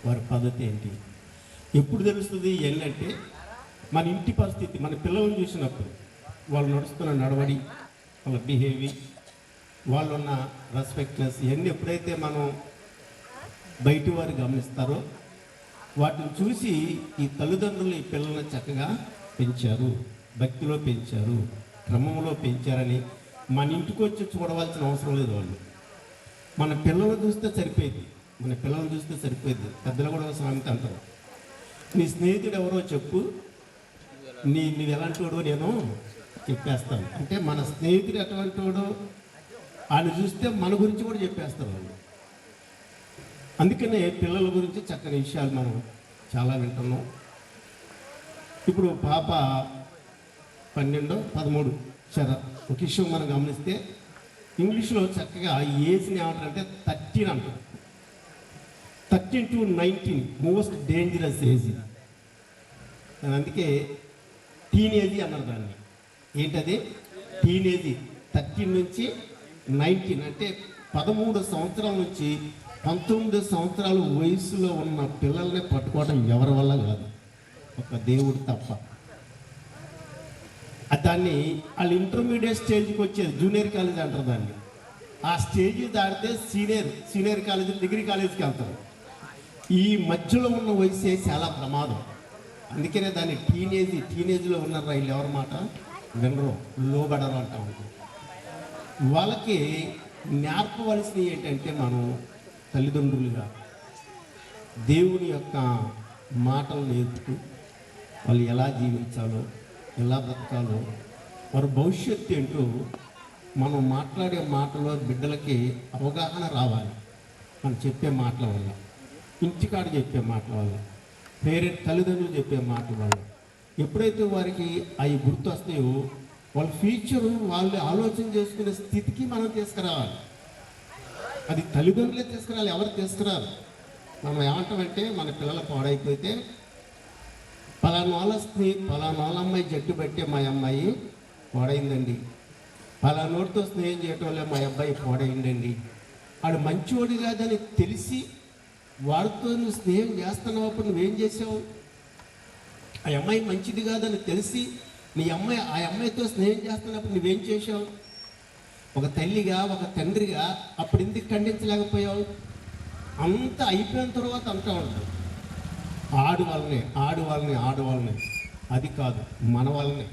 వారి పద్ధతి ఏంటి, ఎప్పుడు తెలుస్తుంది ఏంటంటే మన ఇంటి పరిస్థితి. మన పిల్లలను చూసినప్పుడు వాళ్ళు నడుస్తున్న నడవడి, వాళ్ళ బిహేవియర్, వాళ్ళు ఉన్న రెస్పెక్ట్నెస్, ఇవన్నీ ఎప్పుడైతే మనం బయటి వారు గమనిస్తారో వాటిని చూసి ఈ తల్లిదండ్రులు ఈ పిల్లల్ని చక్కగా పెంచారు, భక్తిలో పెంచారు, క్రమంలో పెంచారని మన ఇంటికి వచ్చి చూడవలసిన అవసరం లేదు. వాళ్ళు మన పిల్లలను చూస్తే సరిపోయింది, మన పిల్లలను చూస్తే సరిపోయింది. పెద్దలు కూడా సామెత అంటారు, నీ స్నేహితుడు ఎవరో చెప్పు, నువ్వు ఎలాంటి వాడో నేను చెప్పేస్తాను. అంటే మన స్నేహితుడు ఎటువంటి వాడో ఆయన చూస్తే మన గురించి కూడా చెప్పేస్తారు వాళ్ళు. అందుకనే పిల్లల గురించి చక్కని విషయాలు మనం చాలా వింటున్నాం. ఇప్పుడు పాప 12, 13 ఒక విషయం మనం గమనిస్తే ఇంగ్లీష్లో చక్కగా ఏజ్ని ఏమంటారంటే 13 అంటారు. 13 to 19 మోస్ట్ డేంజరస్ ఏజ్. అందుకే టీనేజీ అన్నారు దాన్ని. ఏంటది? టీనేజీ. 13 నుంచి 19 అంటే 13 సంవత్సరాల నుంచి 19 సంవత్సరాల వయసులో ఉన్న పిల్లల్ని పట్టుకోవడం ఎవరి వల్ల కాదు, ఒక దేవుడు తప్ప. దాన్ని వాళ్ళు ఇంటర్మీడియట్ స్టేజ్కి వచ్చేది, జూనియర్ కాలేజ్ అంటారు దాన్ని. ఆ స్టేజ్ దాటితే సీనియర్ కాలేజ్, డిగ్రీ కాలేజీకి వెళ్తారు. ఈ మధ్యలో ఉన్న వయసే చాలా ప్రమాదం. అందుకనే దాన్ని టీనేజ్లో ఉన్న రైలు ఎవరి మాట వినరు, లోబడరు అంటా ఉంటారు. వాళ్ళకి నేర్పవలసినవి ఏంటంటే మనం తల్లిదండ్రులుగా దేవుని యొక్క మాటలు నేర్పుతూ వాళ్ళు ఎలా జీవించాలో, ఎలా బ్రతకాలో, వారి భవిష్యత్తు ఏంటో మనం మాట్లాడే మాటలో బిడ్డలకి అవగాహన రావాలి. మనం చెప్పే మాటల వల్ల, ఇంటికాడ చెప్పే మాటల వల్ల, తల్లిదండ్రులు చెప్పే మాటల వల్ల ఎప్పుడైతే వారికి అవి గుర్తు వస్తాయో వాళ్ళ ఫ్యూచరు వాళ్ళు ఆలోచన చేసుకునే స్థితికి మనం తీసుకురావాలి. అది తల్లిదండ్రులే తీసుకురావాలి, ఎవరు తీసుకురారు. మనం ఏమంటామంటే మన పిల్లలు పాడైపోతే పలానా వాళ్ళ అమ్మాయి జట్టు బట్టే మా అమ్మాయి పాడైందండి, పలానోడితో స్నేహం చేయటం వల్ల మా అబ్బాయి పాడైందండి, వాడు మంచివాడు కాదని తెలిసి వాడితో నువ్వు స్నేహం చేస్తున్నావు, అప్పుడు నువ్వేం చేసావు? ఆ అమ్మాయి మంచిది కాదని తెలిసి ఆ అమ్మాయితో స్నేహం చేస్తున్నప్పుడు నువ్వేం చేసావు? ఒక తల్లిగా, ఒక తండ్రిగా అప్పుడు ఎందుకు ఖండించలేకపోయావు? అంతా అయిపోయిన తర్వాత అంటూ ఉంటావు ఆడవాళ్ళని. అది కాదు, మన వాళ్ళని.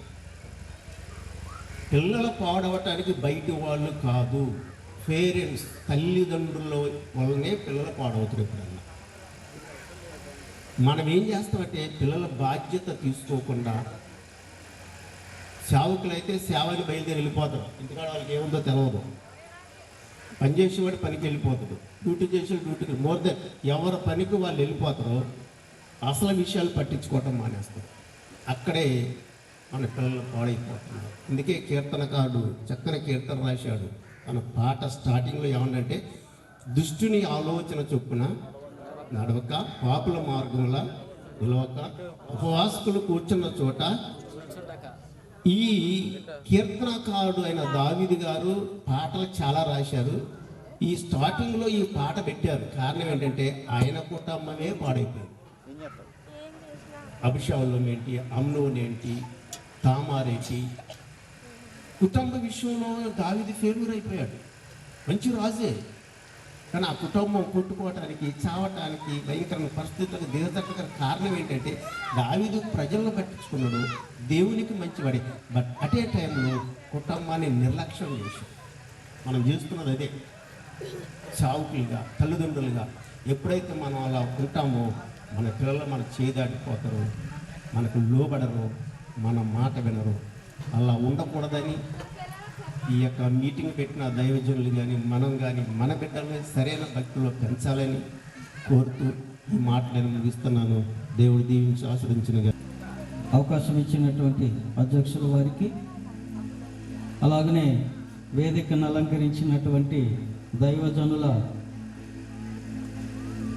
పిల్లలు పాడవటానికి బయట వాళ్ళు కాదు, పేరెంట్స్, తల్లిదండ్రుల వల్లనే పిల్లలు పాడవుతారు. ఎప్పుడన్నా మనం ఏం చేస్తామంటే పిల్లల బాధ్యత తీసుకోకుండా, సేవకులైతే సేవని బయలుదేరి వెళ్ళిపోతారు. ఇంటికాడ వాళ్ళకి ఏముందో తెలియదు. పనిచేసేవాడు పనికి వెళ్ళిపోతాడు, డ్యూటీ చేసే డ్యూటీకి మోర్ దెన్ ఎవరి పనికి వాళ్ళు వెళ్ళిపోతారో అసలు విషయాలు పట్టించుకోవటం మానేస్తారు. అక్కడే మన పిల్లలు పాడైపోతున్నారు. అందుకే కీర్తనకారుడు చక్కని కీర్తన రాశాడు. తన పాట స్టార్టింగ్లో ఏమంటే, దుష్టుని ఆలోచన చొప్పున నడవక, పాపుల మార్గంలో నిలవక, ఉపవాసకులు కూర్చున్న చోట. ఈ కీర్తనకారుడు అయిన దావీదు గారు పాటలు చాలా రాశారు. ఈ స్టార్టింగ్లో ఈ పాట పెట్టారు. కారణం ఏంటంటే ఆయన కుటుంబమే పాడైపోయింది. అభిషేకం ఏంటి, అమ్నోన్ ఏంటి, తామారేంటి, కుటుంబ విషయంలో దావీదు ఫెయిల్యూర్ అయిపోయాడు. మంచి రాజే, కానీ ఆ కుటుంబం కొట్టుకోవటానికి, చావటానికి, భయంకరమైన పరిస్థితులకు దిగజట్టగల కారణం ఏంటంటే దావీదు ప్రజలను పట్టించుకున్నాడు, దేవునికి మంచివాడే. బట్ అటే టైంలో కుటుంబాన్ని నిర్లక్ష్యం చేశాడు. మనం చేస్తున్నది అదే. చావుకులుగా, తల్లిదండ్రులుగా ఎప్పుడైతే మనం అలా ఉంటామో మన పిల్లలు మన చేదాడిపోతారు, మనకు లోబడరు, మన మాట వినరు. అలా ఉండకూడదని ఈ యొక్క మీటింగ్ పెట్టిన దైవజనులు కానీ మనం కానీ మన బిడ్డల్ని సరైన భక్తిలో పెంచాలని కోరుతూ ఈ మాట నేను ముగిస్తున్నాను. దేవుడు దీవించి ఆశీర్వదించిన అవకాశం ఇచ్చినటువంటి అధ్యక్షుల వారికి, అలాగనే వేదికను అలంకరించినటువంటి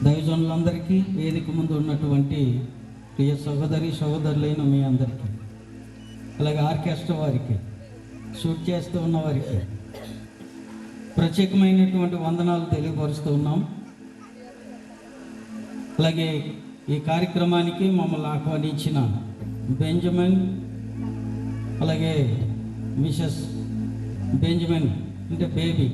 దైవజనులందరికీ, వేదిక ముందు ఉన్నటువంటి ప్రియ సహోదరులైన మీ అందరికీ, అలాగే ఆర్కెస్ట్రా వారికి, షూట్ చేస్తూ ఉన్న వారికి ప్రత్యేకమైనటువంటి వందనాలు తెలియపరుస్తూ ఉన్నాం. అలాగే ఈ కార్యక్రమానికి మమ్మల్ని ఆహ్వానించిన బెంజమిన్, అలాగే మిసెస్ బెంజమిన్ అంటే బేబీ,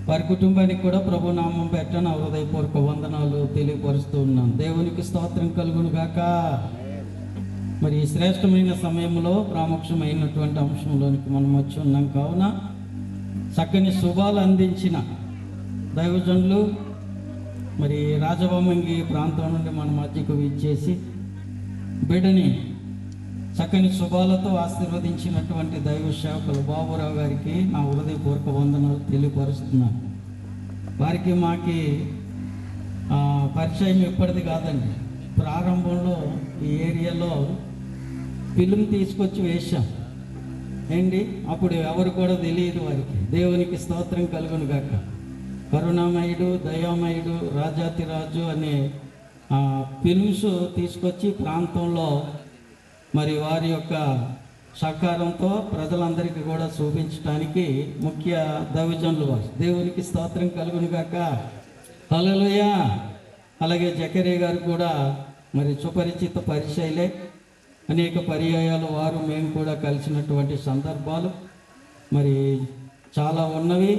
వారి కుటుంబానికి కూడా ప్రభు నామం పెట్టన హృదయపూర్వక వందనాలు తెలియపరుస్తూ ఉన్నాం. దేవునికి స్తోత్రం కలుగును గాక. మరి ఈ శ్రేష్టమైన సమయంలో ప్రాముఖ్యమైనటువంటి అంశంలోనికి మనం వచ్చి ఉన్నాం కావున చక్కని శుభాలు అందించిన దైవజనులు మరి రాజవమంగి ప్రాంతం నుండి మన మధ్యకు విచ్చేసి బిడ్డని చక్కని శుభాలతో ఆశీర్వదించినటువంటి దైవ సేవకులు బాబురావు గారికి నా హృదయపూర్వక వందనాలు తెలియపరుస్తున్నాను. వారికి మాకి పరిచయం ఇప్పటిది కాదండి. ప్రారంభంలో ఈ ఏరియాలో ఫిల్మ్ తీసుకొచ్చి వేశాం ఏంటి, అప్పుడు ఎవరు కూడా తెలియదు వారికి. దేవునికి స్తోత్రం కలుగును గాక. కరుణామయుడు, దయామయుడు, రాజాతిరాజు అనే ఫిల్మ్స్ తీసుకొచ్చి ప్రాంతంలో మరి వారి యొక్క సహకారంతో ప్రజలందరికీ కూడా చూపించడానికి ముఖ్య దైవజనులు వారు. దేవునికి స్తోత్రం కలుగును గాక. హల్లెలూయా. అలాగే జకరియా గారు కూడా మరి సుపరిచిత పరిచయలే. అనేక పర్యాయాలు వారు మేము కూడా కలిసినటువంటి సందర్భాలు మరి చాలా ఉన్నవి.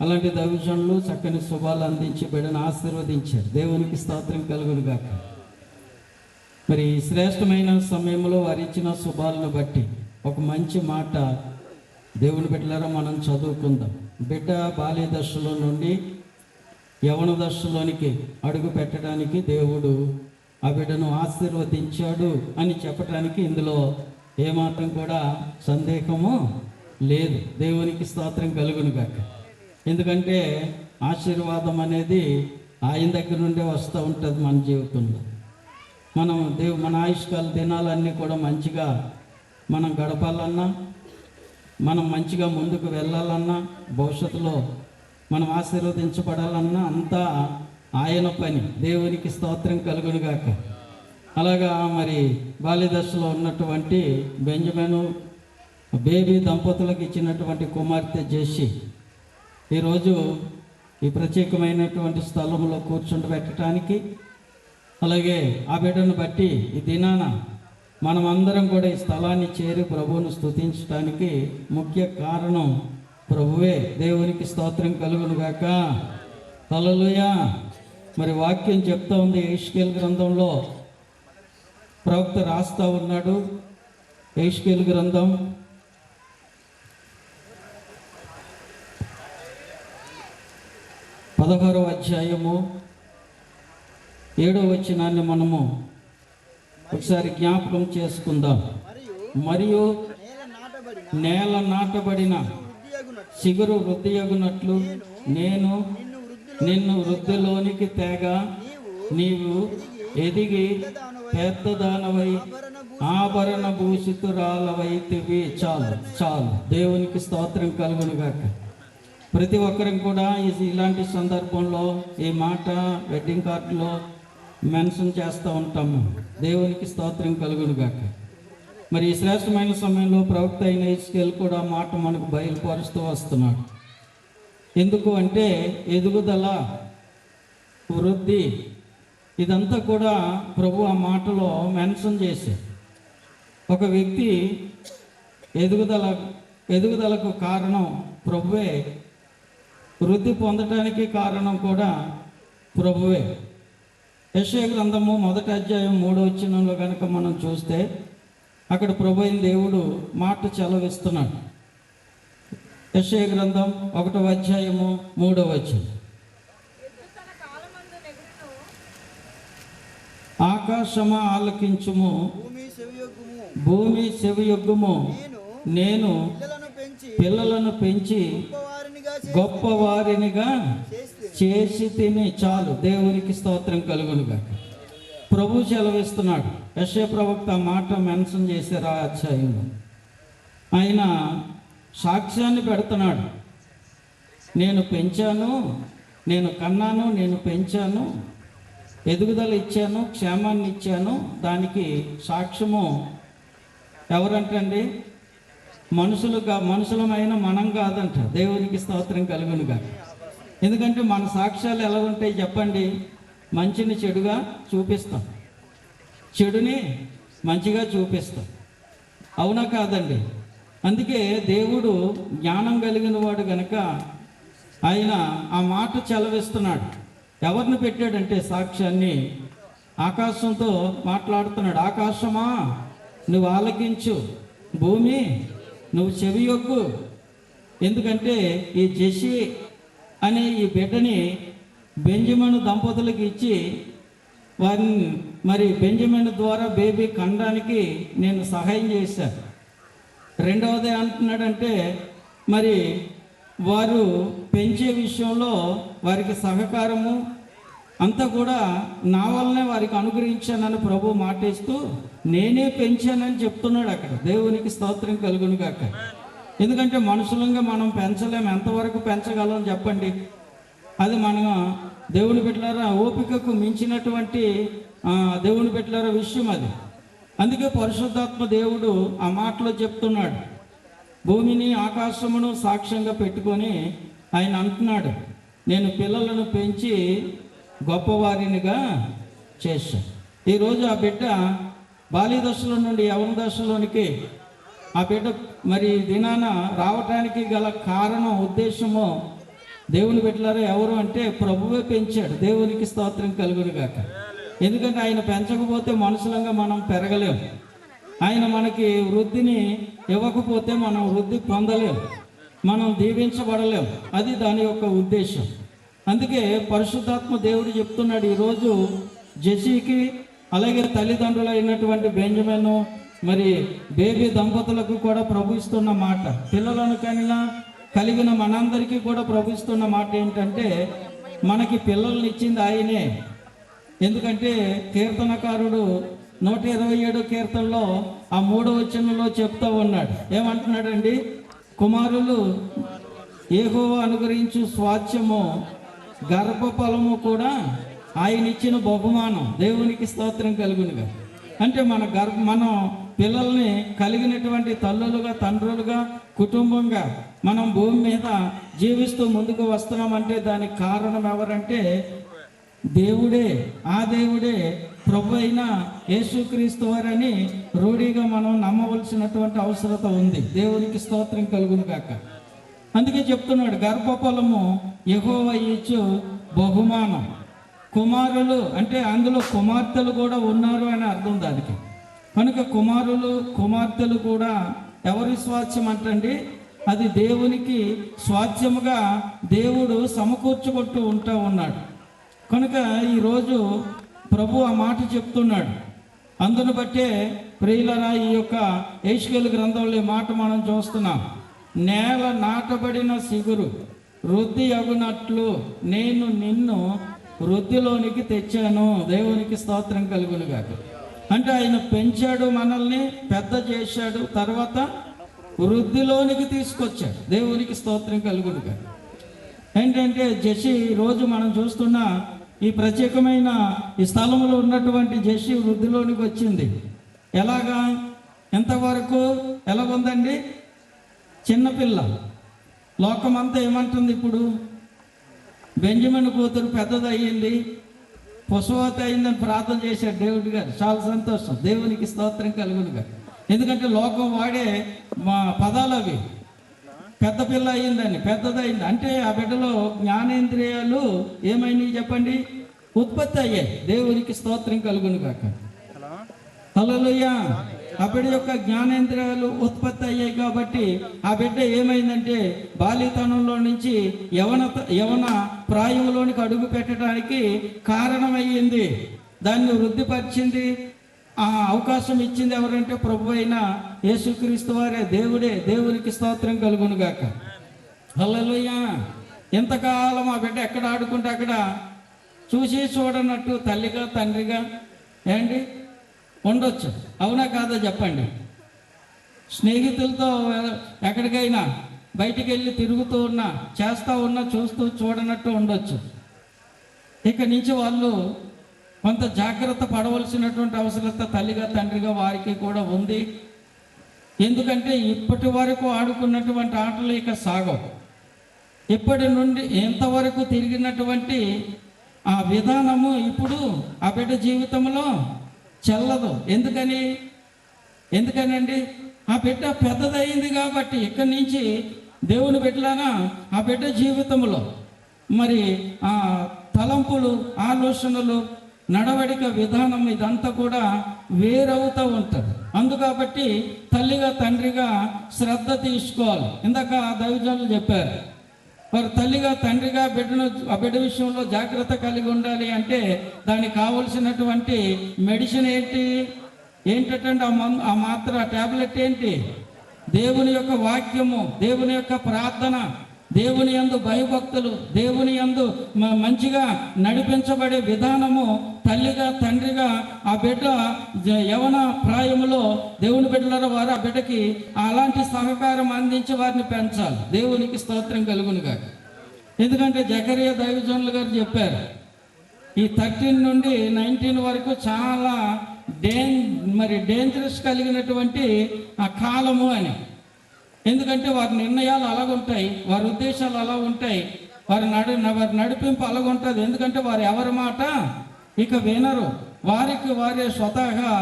అలాంటి దైవజనులు చక్కని శుభాలు అందించి బిడ్డను ఆశీర్వదించారు. దేవునికి స్తోత్రం కలుగును గాక. మరి శ్రేష్టమైన సమయంలో వారు ఇచ్చిన శుభాలను బట్టి ఒక మంచి మాట దేవుని బిడ్డలారా మనం చదువుకుందాం. బిడ్డ బాల్య దశలో నుండి యవన దశలోనికి అడుగు పెట్టడానికి దేవుడు ఆ బిడ్డను ఆశీర్వదించాడు అని చెప్పడానికి ఇందులో ఏమాత్రం కూడా సందేహము లేదు. దేవునికి స్తోత్రం కలుగును గాక. ఎందుకంటే ఆశీర్వాదం అనేది ఆయన దగ్గర నుండే వస్తూ ఉంటుంది మన జీవితంలో. మనం మన ఆయుష్కాల దినాలన్నీ కూడా మంచిగా మనం గడపాలన్నా, మనం మంచిగా ముందుకు వెళ్ళాలన్నా, భవిష్యత్తులో మనం ఆశీర్వదించబడాలన్నా అంతా ఆయన పని. దేవునికి స్తోత్రం కలుగును గాక. అలాగా మరి బాల్యదశలో ఉన్నటువంటి బెంజమిన్ బేబీ దంపతులకు ఇచ్చినటువంటి కుమార్తె జెస్సీ ఈరోజు ఈ ప్రత్యేకమైనటువంటి స్థలంలో కూర్చుండబెట్టడానికి, అలాగే ఆ బిడ్డను బట్టి ఈ దినాన మనమందరం కూడా ఈ స్థలాన్ని చేరి ప్రభువును స్తుతించడానికి ముఖ్య కారణం ప్రభువే. దేవునికి స్తోత్రం కలుగును గాక. హల్లెలూయా. మరి వాక్యం చెప్తా ఉంది, యెహెజ్కేలు గ్రంథంలో ప్రవక్త రాస్తా ఉన్నాడు. యెహెజ్కేలు గ్రంథం 16వ అధ్యాయము 7వ వచనాన్ని మనము ఒకసారి జ్ఞాపకం చేసుకుందాం. మరియు నేల నాటబడిన చిగురు వృద్ధియగునట్లు నేను నిన్ను వృద్ధిలోనికి తేగా నీవు ఎదిగి పెద్దదానవై ఆభరణ భూషితురాలవైతివి. చాలు. దేవునికి స్తోత్రం కలుగును గాక. ప్రతి ఒక్కరం కూడా ఇలాంటి సందర్భంలో ఈ మాట వెడ్డింగ్ కార్డులో మెన్షన్ చేస్తూ ఉంటాము. దేవునికి స్తోత్రం కలుగును గాక. మరి ఈ శ్రేష్టమైన సమయంలో ప్రవక్త అయిన యెహెజ్కేలు కూడా మాట మనకు బయలుపరుస్తూ వస్తున్నాడు. ఎందుకు అంటే ఎదుగుదల, వృద్ధి, ఇదంతా కూడా ప్రభు ఆ మాటలో మెన్షన్ చేశారు. ఒక వ్యక్తి ఎదుగుదలకు కారణం ప్రభువే, వృద్ధి పొందటానికి కారణం కూడా ప్రభువే. యెషయా గ్రంథము 1వ అధ్యాయం 3వ వచనంలో కనుక మనం చూస్తే అక్కడ ప్రభు అయిన దేవుడు మాట చెలవిస్తున్నాడు. యెషయా గ్రంథం 1వ అధ్యాయము 3వ వచనం, ఆకాశమా ఆలకించుము, భూమి చెవియొగ్గుము, నేను పిల్లలను పెంచి గొప్పవారినిగా చేసి తిని. చాలు. దేవునికి స్తోత్రం కలుగునుగా. ప్రభు సెలవిస్తున్నాడు. యెషయా ప్రవక్త మాట మెన్షన్ చేశారు ఆ అధ్యాయంలో. ఆయన సాక్ష్యాన్ని పెడుతున్నాడు. నేను పెంచాను, నేను కన్నాను, నేను పెంచాను, ఎదుగుదల ఇచ్చాను, క్షేమాన్ని ఇచ్చాను. దానికి సాక్ష్యము ఎవరంటండి? మనుషులమైన మనం కాదంట. దేవునికి స్తోత్రం కలుగునుగా. ఎందుకంటే మన సాక్ష్యాలు ఎలా ఉంటాయి చెప్పండి? మంచిని చెడుగా చూపిస్తాం, చెడుని మంచిగా చూపిస్తాం. అవునా కాదండి? అందుకే దేవుడు జ్ఞానం కలిగిన వాడు గనక ఆయన ఆ మాట చెలవిస్తున్నాడు. ఎవరిని పెట్టాడంటే సాక్ష్యాన్ని ఆకాశంతో మాట్లాడుతున్నాడు. ఆకాశమా నువ్వు ఆలకించు, భూమి నువ్వు చెవియొగ్గు. ఎందుకంటే ఈ జెసి అనే ఈ బిడ్డని బెంజమిన్ దంపతులకు ఇచ్చి వారిని మరి బెంజమిన్ ద్వారా బేబీ కనడానికి నేను సహాయం చేశాను. రెండవది అంటున్నాడంటే మరి వారు పెంచే విషయంలో వారికి సహకారము అంతా కూడా నా వల్లనే వారికి అనుగ్రహించానని ప్రభు మాటిస్తూ నేనే పెంచానని చెప్తున్నాడు అక్కడ. దేవునికి స్తోత్రం కలుగును గాక. ఎందుకంటే మనుషులంగా మనం పెంచలేము. ఎంతవరకు పెంచగలం చెప్పండి? అది మన దేవుని బిడ్డలారా ఓపికకు మించినటువంటి దేవుని బిడ్డలారా విషయం అది. అందుకే పరిశుద్ధాత్మ దేవుడు ఆ మాటలో చెప్తున్నాడు. భూమిని ఆకాశమును సాక్ష్యంగా పెట్టుకొని ఆయన అంటున్నాడు, నేను పిల్లలను పెంచి గొప్పవారినిగా చేశాను. ఈరోజు ఆ బిడ్డ బాల్య దశలో నుండి యవన దశలోనికి ఆ బిడ్డ మరి దినాన రావటానికి గల కారణం, ఉద్దేశము దేవుని బిడ్డలారా ఎవరు అంటే ప్రభువే పెంచాడు. దేవునికి స్తోత్రం కలుగును గాక. ఎందుకంటే ఆయన పెంచకపోతే మనుషులంగా మనం పెరగలేము. ఆయన మనకి వృద్ధిని ఇవ్వకపోతే మనం వృద్ధి పొందలేము, మనం దీవించబడలేము. అది దాని యొక్క ఉద్దేశం. అందుకే పరిశుద్ధాత్మ దేవుడు చెప్తున్నాడు ఈరోజు జెసికి అలాగే తల్లిదండ్రులు అయినటువంటి బెంజమిన్ మరి బేబీ దంపతులకు కూడా ప్రభు ఇస్తున్న మాట, పిల్లలను కలిగిన మనందరికీ కూడా ప్రభు ఇస్తున్న మాట ఏంటంటే మనకి పిల్లల్ని ఇచ్చింది ఆయనే. ఎందుకంటే కీర్తనకారుడు 127 కీర్తనలో ఆ 3వ వచనంలో చెప్తా ఉన్నాడు. ఏమంటున్నాడండి? కుమారులు యెహోవా అనుగ్రహించు స్వాస్థ్యము, గర్భఫలము కూడా ఆయన ఇచ్చిన బహుమానం. దేవునికి స్తోత్రం కలుగునుగా. అంటే మనం పిల్లల్ని కలిగినటువంటి తల్లులుగా, తండ్రులుగా, కుటుంబంగా మనం భూమి మీద జీవిస్తూ ముందుకు వస్తున్నామంటే దానికి కారణం ఎవరంటే దేవుడే. ఆ దేవుడే ప్రభు అయిన యేసుక్రీస్తు వారని రూఢిగా మనం నమ్మవలసినటువంటి అవసరత ఉంది. దేవునికి స్తోత్రం కలుగును గాక. అందుకే చెప్తున్నాడు, గర్భఫలము యెహోవా ఇచ్చు బహుమానం. కుమారులు అంటే అందులో కుమార్తెలు కూడా ఉన్నారు అని అర్థం దానికి. కనుక కుమారులు కుమార్తెలు కూడా ఎవరి స్వాస్థ్యం అంటండి? అది దేవునికి స్వాస్థ్యముగా దేవుడు సమకూర్చుకుంటూ ఉంటా ఉన్నాడు. కనుక ఈరోజు ప్రభు ఆ మాట చెప్తున్నాడు. అందును బట్టే ప్రియులరా ఈ యొక్క యెహెజ్కేలు గ్రంథంలో ఈ మాట మనం చూస్తున్నాం. నేల నాటబడిన సిగురు వృద్ధి అగునట్లు నేను నిన్ను వృద్ధిలోనికి తెచ్చాను. దేవునికి స్తోత్రం కలుగునుగా. అంటే ఆయన పెంచాడు, మనల్ని పెద్ద చేశాడు, తర్వాత వృద్ధిలోనికి తీసుకొచ్చాడు. దేవునికి స్తోత్రం కలుగునుగా. ఏంటంటే జెసి రోజు మనం చూస్తున్న ఈ ప్రత్యేకమైన ఈ స్థలంలో ఉన్నటువంటి జెసి వృద్ధిలోనికి వచ్చింది. ఎలాగా? ఎంతవరకు ఎలాగుందండి? చిన్నపిల్ల. లోకమంతా ఏమంటుంది ఇప్పుడు? బెంజమిన్ కూతురు పెద్దది అయ్యింది, పశువత అయిందని ప్రార్థన చేశాడు దేవుడి గారు. చాలా సంతోషం. దేవునికి స్తోత్రం కలుగునుగా. ఎందుకంటే లోకం వాడే పదాలు అవి. పెద్ద పిల్ల అయ్యిందని, పెద్దదయింది అంటే ఆ బిడ్డలో జ్ఞానేంద్రియాలు ఏమైనాయి చెప్పండి? ఉత్పత్తి అయ్యాయి. దేవునికి స్తోత్రం కలుగును కాక. హల్లెలూయా. ఆ బిడ్డ యొక్క జ్ఞానేంద్రియాలు ఉత్పత్తి అయ్యాయి కాబట్టి ఆ బిడ్డ ఏమైందంటే బాల్యతనంలో నుంచి యవన ప్రాయంలోనికి అడుగు పెట్టడానికి కారణమయ్యింది. దాన్ని వృద్ధిపరిచింది, ఆ అవకాశం ఇచ్చింది ఎవరంటే ప్రభు అయిన యేసుక్రీస్తు వారే. దేవుడే. దేవునికి స్తోత్రం కలుగును గాక. హల్లెలూయా. ఎంతకాలం ఆ బిడ్డ ఎక్కడ ఆడుకుంటే అక్కడ చూసి చూడనట్టు తల్లిగా తండ్రిగా ఏంటి ఉండొచ్చు. అవునా కాదా చెప్పండి? స్నేహితులతో ఎక్కడికైనా బయటికి వెళ్ళి తిరుగుతూ ఉన్నా, చేస్తూ ఉన్నా, చూస్తూ చూడనట్టు ఉండొచ్చు. ఇక నుంచి వాళ్ళు కొంత జాగ్రత్త పడవలసినటువంటి అవసరత తల్లిగా తండ్రిగా వారికి కూడా ఉంది. ఎందుకంటే ఇప్పటి వరకు ఆడుకున్నటువంటి ఆటలు ఇక సాగవు. ఇప్పటి నుండి ఎంతవరకు తిరిగినటువంటి ఆ విధానము ఇప్పుడు ఆ బిడ్డ జీవితంలో చెల్లదు. ఎందుకనండి ఆ బిడ్డ పెద్దదయింది కాబట్టి ఇక్కడి నుంచి దేవుని బిడ్డలాగా ఆ బిడ్డ జీవితంలో మరి ఆ తలంపులు, ఆలోచనలు, నడవడిక విధానం ఇదంతా కూడా వేరవుతూ ఉంటుంది. అందుకబట్టి తల్లిగా తండ్రిగా శ్రద్ధ తీసుకోవాలి. ఇందాక దైవజనులు చెప్పారు, వారు తల్లిగా తండ్రిగా ఆ బిడ్డ విషయంలో జాగ్రత్త కలిగి ఉండాలి అంటే దానికి కావలసినటువంటి మెడిసిన్ ఏంటంటే ఆ మాత్ర టాబ్లెట్ ఏంటి? దేవుని యొక్క వాక్యము, దేవుని యొక్క ప్రార్థన, దేవుని యందు భయభక్తులు, దేవుని యందు మంచిగా నడిపించబడే విధానము తల్లిగా తండ్రిగా ఆ బిడ్డ యవన ప్రాయములో దేవుని బిడ్డల వారు ఆ బిడ్డకి అలాంటి సహకారం అందించి వారిని పెంచాలి. దేవునికి స్తోత్రం కలుగునుగా. ఎందుకంటే జకరియా దైవజనులు గారు చెప్పారు, ఈ 13 నుండి 19 వరకు చాలా డేంజరస్ కలిగినటువంటి ఆ కాలము అని. ఎందుకంటే వారి నిర్ణయాలు అలాగుంటాయి, వారి ఉద్దేశాలు అలా ఉంటాయి, వారి నడిపింపు అలాగుంటుంది. ఎందుకంటే వారు ఎవరి మాట ఇక వినరు. వారే స్వతహా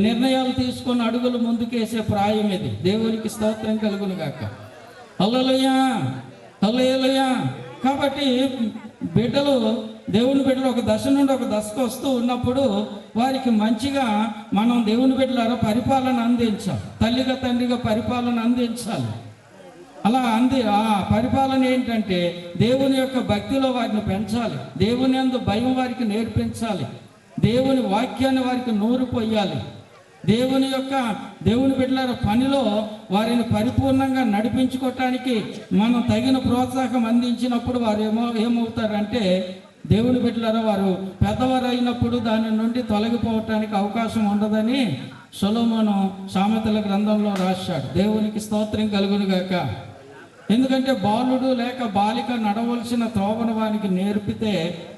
నిర్ణయాలు తీసుకొని అడుగులు ముందుకేసే ప్రాయం ఇది. దేవునికి స్తోత్రం కలుగును గాక. హల్లెలూయా, హల్లెలూయా. కాబట్టి దేవుని బిడ్డలు ఒక దశ నుండి ఒక దశకు వస్తూ ఉన్నప్పుడు వారికి మంచిగా మనం దేవుని బిడ్డల పరిపాలన అందించాలి. తల్లిగా తండ్రిగా పరిపాలన అందించాలి. అలా ఆ పరిపాలన ఏంటంటే దేవుని యొక్క భక్తిలో వారిని పెంచాలి, దేవుని యందు భయం వారికి నేర్పించాలి, దేవుని వాక్యాన్ని వారికి నూరు పోయాలి. దేవుని బిడ్డల పనిలో వారిని పరిపూర్ణంగా నడిపించుకోవటానికి మనం తగిన ప్రోత్సాహం అందించినప్పుడు వారు ఏమవుతారంటే దేవుని బిడ్డలారా వారు పెద్దవారు అయినప్పుడు దాని నుండి తొలగిపోవటానికి అవకాశం ఉండదని సొలొమోను సామెతల గ్రంథంలో రాశాడు. దేవునికి స్తోత్రం కలుగునుగాక. ఎందుకంటే బాలుడు లేక బాలిక నడవలసిన త్రోవను వానికి నేర్పితే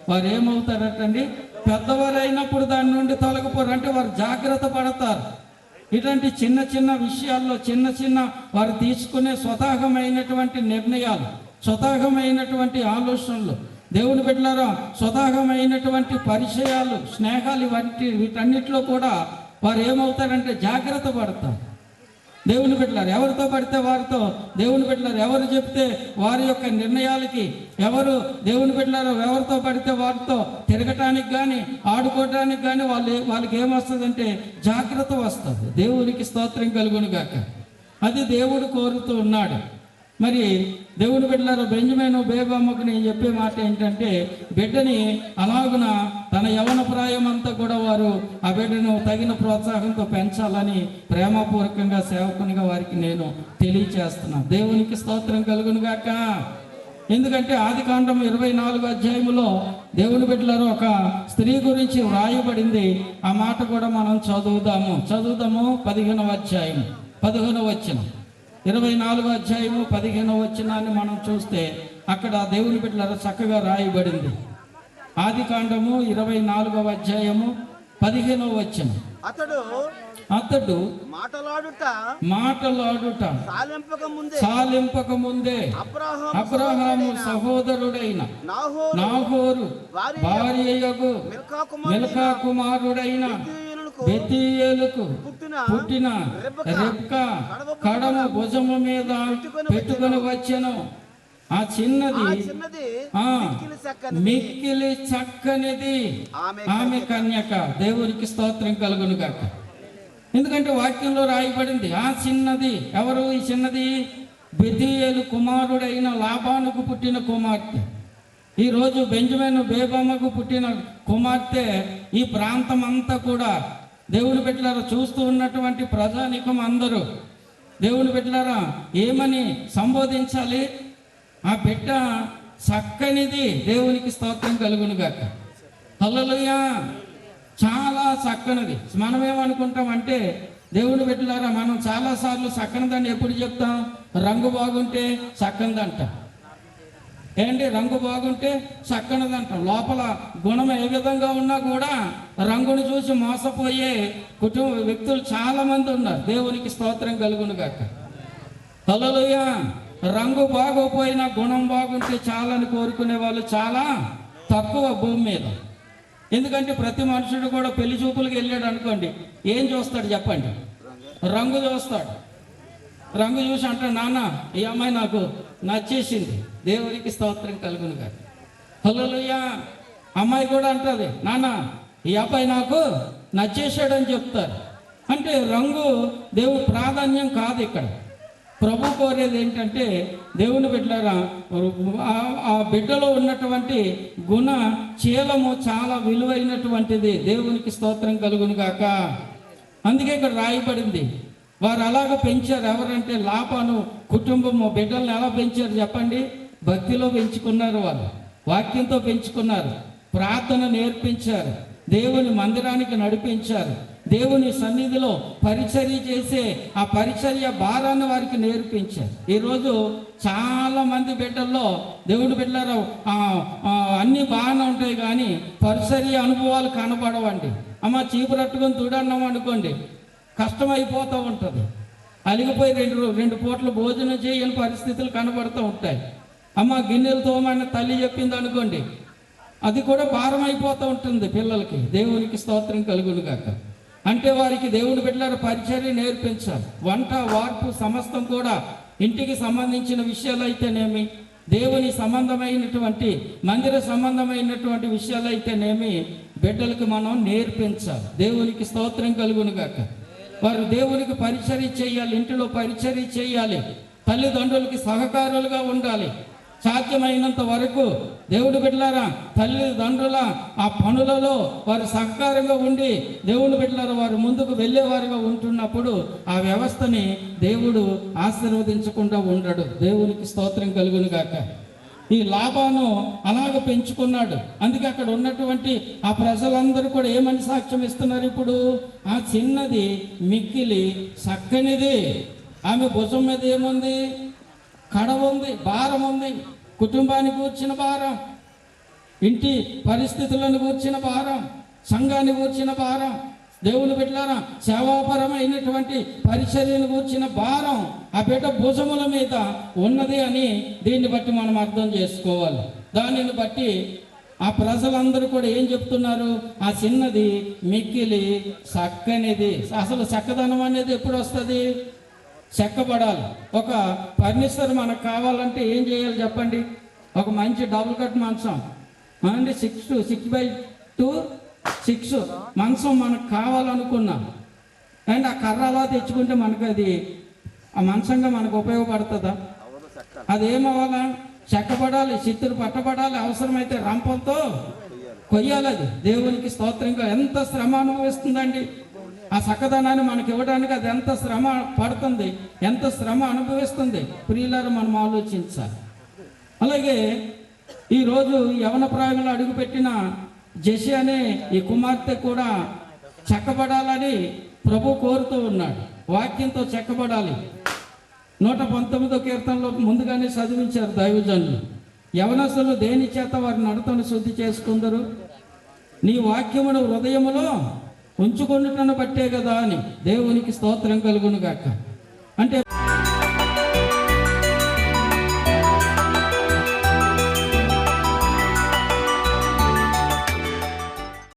వారు ఏమవుతారటండి? పెద్దవారు అయినప్పుడు దాని నుండి తొలగిపోరు. అంటే వారు జాగ్రత్త పడతారు. ఇలాంటి చిన్న చిన్న విషయాల్లో చిన్న వారు తీసుకునే స్వతహాగమైనటువంటి నిర్ణయాలు, స్వతహాగమైనటువంటి ఆలోచనలు, దేవుని బిడ్డలారా స్వతహాగమైనటువంటి పరిచయాలు, స్నేహాలు, వీటన్నిటిలో కూడా వారు ఏమవుతారంటే జాగ్రత్త పడతారు. దేవుని బిడ్డలారు ఎవరితో పడితే వారితో, దేవుని బిడ్డలారు ఎవరు చెప్తే వారి యొక్క నిర్ణయాలకి, దేవుని బిడ్డలారు ఎవరితో పడితే వారితో తిరగటానికి కానీ ఆడుకోవటానికి కానీ వాళ్ళకి ఏమొస్తుందంటే జాగ్రత్త వస్తుంది. దేవునికి స్తోత్రం కలుగును గాక. అది దేవుడు కోరుతూ ఉన్నాడు. మరి దేవుని బిడ్డలారా బెంజమిను బేబమ్మకు నేను చెప్పే మాట ఏంటంటే బిడ్డని అలాగున తన యవన ప్రాయం అంతా కూడా వారు ఆ బిడ్డను తగిన ప్రోత్సాహంతో పెంచాలని ప్రేమపూర్వకంగా సేవకునిగా వారికి నేను తెలియచేస్తున్నాను. దేవునికి స్తోత్రం కలుగును గాక. ఎందుకంటే ఆదికాండం 24వ అధ్యాయములో దేవుని బిడ్డలారా ఒక స్త్రీ గురించి వ్రాయబడింది. ఆ మాట కూడా మనం చదువుదాము 15వ అధ్యాయం 15వ వచనం. 24వ అధ్యాయము 15వ వచనాన్ని మనం చూస్తే అక్కడ దేవుని బిడ్డలారా చక్కగా రాయబడింది. ఆదికాండము 24వ అధ్యాయము 15వ వచనం. అతడు మాటలాడుట సాలింపక ముందే అబ్రహాము సహోదరుడైన నాహోరు భార్యయగు మిల్కా కుమారుడైన బెతీయేలుకు పుట్టిన రెబ్కా కడమ భుజము మీద పెట్టుకొని వచ్చెను. ఆ చిన్నది మిక్కిలి చక్కనిది ఆమె కన్యక. దేవునికి స్తోత్రం కలుగును గాక. ఎందుకంటే వాక్యంలో రాయబడింది ఆ చిన్నది. ఎవరు ఈ చిన్నది? బెతీయేలు కుమారుడైన లాబానుకు పుట్టిన కుమార్తె. ఈరోజు బెంజమిను బేబమ్మకు పుట్టిన కుమార్తె. ఈ ప్రాంతం అంతా కూడా దేవుని బిడ్డలారా చూస్తూ ఉన్నటువంటి ప్రజానికం అందరూ దేవుని బిడ్డలారా ఏమని సంబోధించాలి? ఆ బిడ్డ చక్కనిది. దేవునికి స్తోత్రం కలుగును గాక. హల్లెలూయా. చాలా చక్కనిది. మనం ఏమనుకుంటామంటే దేవుని బిడ్డలారా, మనం చాలాసార్లు చక్కనిదని ఎప్పుడు చెప్తాం? రంగు బాగుంటే చక్కనిదంట. ఏంటి? రంగు బాగుంటే చక్కనిదంట. లోపల గుణం ఏ విధంగా ఉన్నా కూడా రంగును చూసి మోసపోయే వ్యక్తులు చాలా మంది ఉన్నారు. దేవునికి స్తోత్రం కలుగును గాక. హల్లెలూయా. రంగు బాగోపోయినా గుణం బాగుంటే చాలని కోరుకునే వాళ్ళు చాలా తక్కువ భూమి మీద. ఎందుకంటే ప్రతి మనుషుడు కూడా పెళ్లి చూపులకు వెళ్ళాడు అనుకోండి, ఏం చూస్తాడు చెప్పండి? రంగు చూస్తాడు. రంగు చూసి అంటాడు, నాన్న ఈ అమ్మాయి నాకు నచ్చేసింది. దేవునికి స్తోత్రం కలుగును గాక. హల్లెలూయా. అమ్మాయి కూడా అంటుంది, నాన్న ఈ అబ్బాయి నాకు నచ్చేసాడని చెప్తారు. అంటే రంగు దేవుడు ప్రాధాన్యం కాదు. ఇక్కడ ప్రభు కోరేది ఏంటంటే, దేవుని బిడ్డలారా, ఆ బిడ్డలో ఉన్నటువంటి గుణశీలము చాలా విలువైనటువంటిది. దేవునికి స్తోత్రం కలుగును గాక. అందుకే ఇక్కడ రాయబడింది, వారు అలాగ పెంచారు. ఎవరంటే లాబాను కుటుంబము బిడ్డలను ఎలా పెంచారు చెప్పండి? భక్తిలో పెంచుకున్నారు, వాళ్ళు వాక్యంతో పెంచుకున్నారు, ప్రార్థన నేర్పించారు, దేవుని మందిరానికి నడిపించారు, దేవుని సన్నిధిలో పరిచర్య చేసే ఆ పరిచర్య భారాన్ని వారికి నేర్పించారు. ఈరోజు చాలా మంది బిడ్డల్లో, దేవుని బిడ్డలు అన్నీ బాగానే ఉంటాయి కానీ పరిచర్య అనుభవాలు కనబడవండి. అమ్మ చీపురట్టుకొని తుడన్నాం అనుకోండి, కష్టమైపోతూ ఉంటుంది. అలిగిపోయి రెండు పూటలు భోజనం చేయని పరిస్థితులు కనబడుతూ ఉంటాయి. అమ్మ గిన్నెలు తోమని తల్లి చెప్పింది అనుకోండి, అది కూడా భారం అయిపోతూ ఉంటుంది పిల్లలకి. దేవునికి స్తోత్రం కలుగును గాక. అంటే వారికి దేవుని బిడ్డల పరిచర్య నేర్పించాలి. వంట వార్పు సమస్తం కూడా ఇంటికి సంబంధించిన విషయాలు అయితేనేమి, దేవుని సంబంధమైనటువంటి మందిర సంబంధమైనటువంటి విషయాలు అయితేనేమి బిడ్డలకు మనం నేర్పించాలి. దేవునికి స్తోత్రం కలుగును గాక. వారు దేవునికి పరిచర్య చేయాలి, ఇంటిలో పరిచర్య చేయాలి, తల్లిదండ్రులకి సహకారులుగా ఉండాలి. సాధ్యమైనంత వరకు దేవుడి బిడ్డలారా, తల్లిదండ్రుల ఆ పనులలో వారు సహకారంగా ఉండి దేవుని బిడ్డలారా వారు ముందుకు వెళ్ళేవారుగా ఉంటున్నప్పుడు ఆ వ్యవస్థని దేవుడు ఆశీర్వదించకుండా ఉండడు. దేవునికి స్తోత్రం కలుగును గాక. ఈ లాబాను అలాగ పెంచుకున్నాడు. అందుకే అక్కడ ఉన్నటువంటి ఆ ప్రజలందరూ కూడా ఏమని సాక్ష్యం ఇస్తున్నారు? ఇప్పుడు ఆ చిన్నది మిక్కిలి చక్కనిది. ఆమె భుజం మీద ఏముంది? కడవ ఉంది, భారం ఉంది. కుటుంబానికి కూర్చిన భారం, ఇంటి పరిస్థితులను కూర్చిన భారం, సంఘాన్ని కూర్చిన భారం, దేవుని బిడ్డలారా సేవాపరమైనటువంటి పరిచర్యను కూర్చిన భారం ఆ బిడ్డ భుజముల మీద ఉన్నది అని దీన్ని బట్టి మనం అర్థం చేసుకోవాలి. దానిని బట్టి ఆ ప్రజలందరూ కూడా ఏం చెప్తున్నారు? ఆ చిన్నది మిక్కిలి చక్కనిది. అసలు చక్కదనం అనేది ఎప్పుడు వస్తుంది? చెక్కబడాలి. ఒక ఫర్నిచర్ మనకు కావాలంటే ఏం చేయాలి చెప్పండి? ఒక మంచి డబుల్ కట్ మంచం అండి, 6x2 మంచం మనకు కావాలనుకున్నాం అండ్ ఆ కర్ర అలా తెచ్చుకుంటే మనకు అది ఆ మంచంగా మనకు ఉపయోగపడుతుందా? అదేమవ్వాలా? చెక్కబడాలి, చిత్తులు పట్టబడాలి, అవసరమైతే రంపంతో కొయ్యాలి. అది దేవునికి స్తోత్రంగా ఎంత శ్రమ అనుభవిస్తుందండి. ఆ చక్కదనాన్ని మనకి ఇవ్వడానికి అది ఎంత శ్రమ పడుతుంది, ఎంత శ్రమ అనుభవిస్తుంది. ప్రియులారా మనం ఆలోచించాలి. అలాగే ఈరోజు యవన ప్రాయంలో అడుగుపెట్టిన జెసి అనే ఈ కుమార్తె కూడా చెక్కబడాలని ప్రభు కోరుతూ ఉన్నాడు. వాక్యంతో చెక్కబడాలి. 119వ కీర్తనలో ముందుగానే చదివించారు దైవజనులు. యవనస్తులు దేని చేత వారి నడతను శుద్ధి చేసుకుందరు? నీ వాక్యమును హృదయములో ఉంచుకొనుటను బట్టే కదా అని. దేవునికి స్తోత్రం కలుగును గాక. అంటే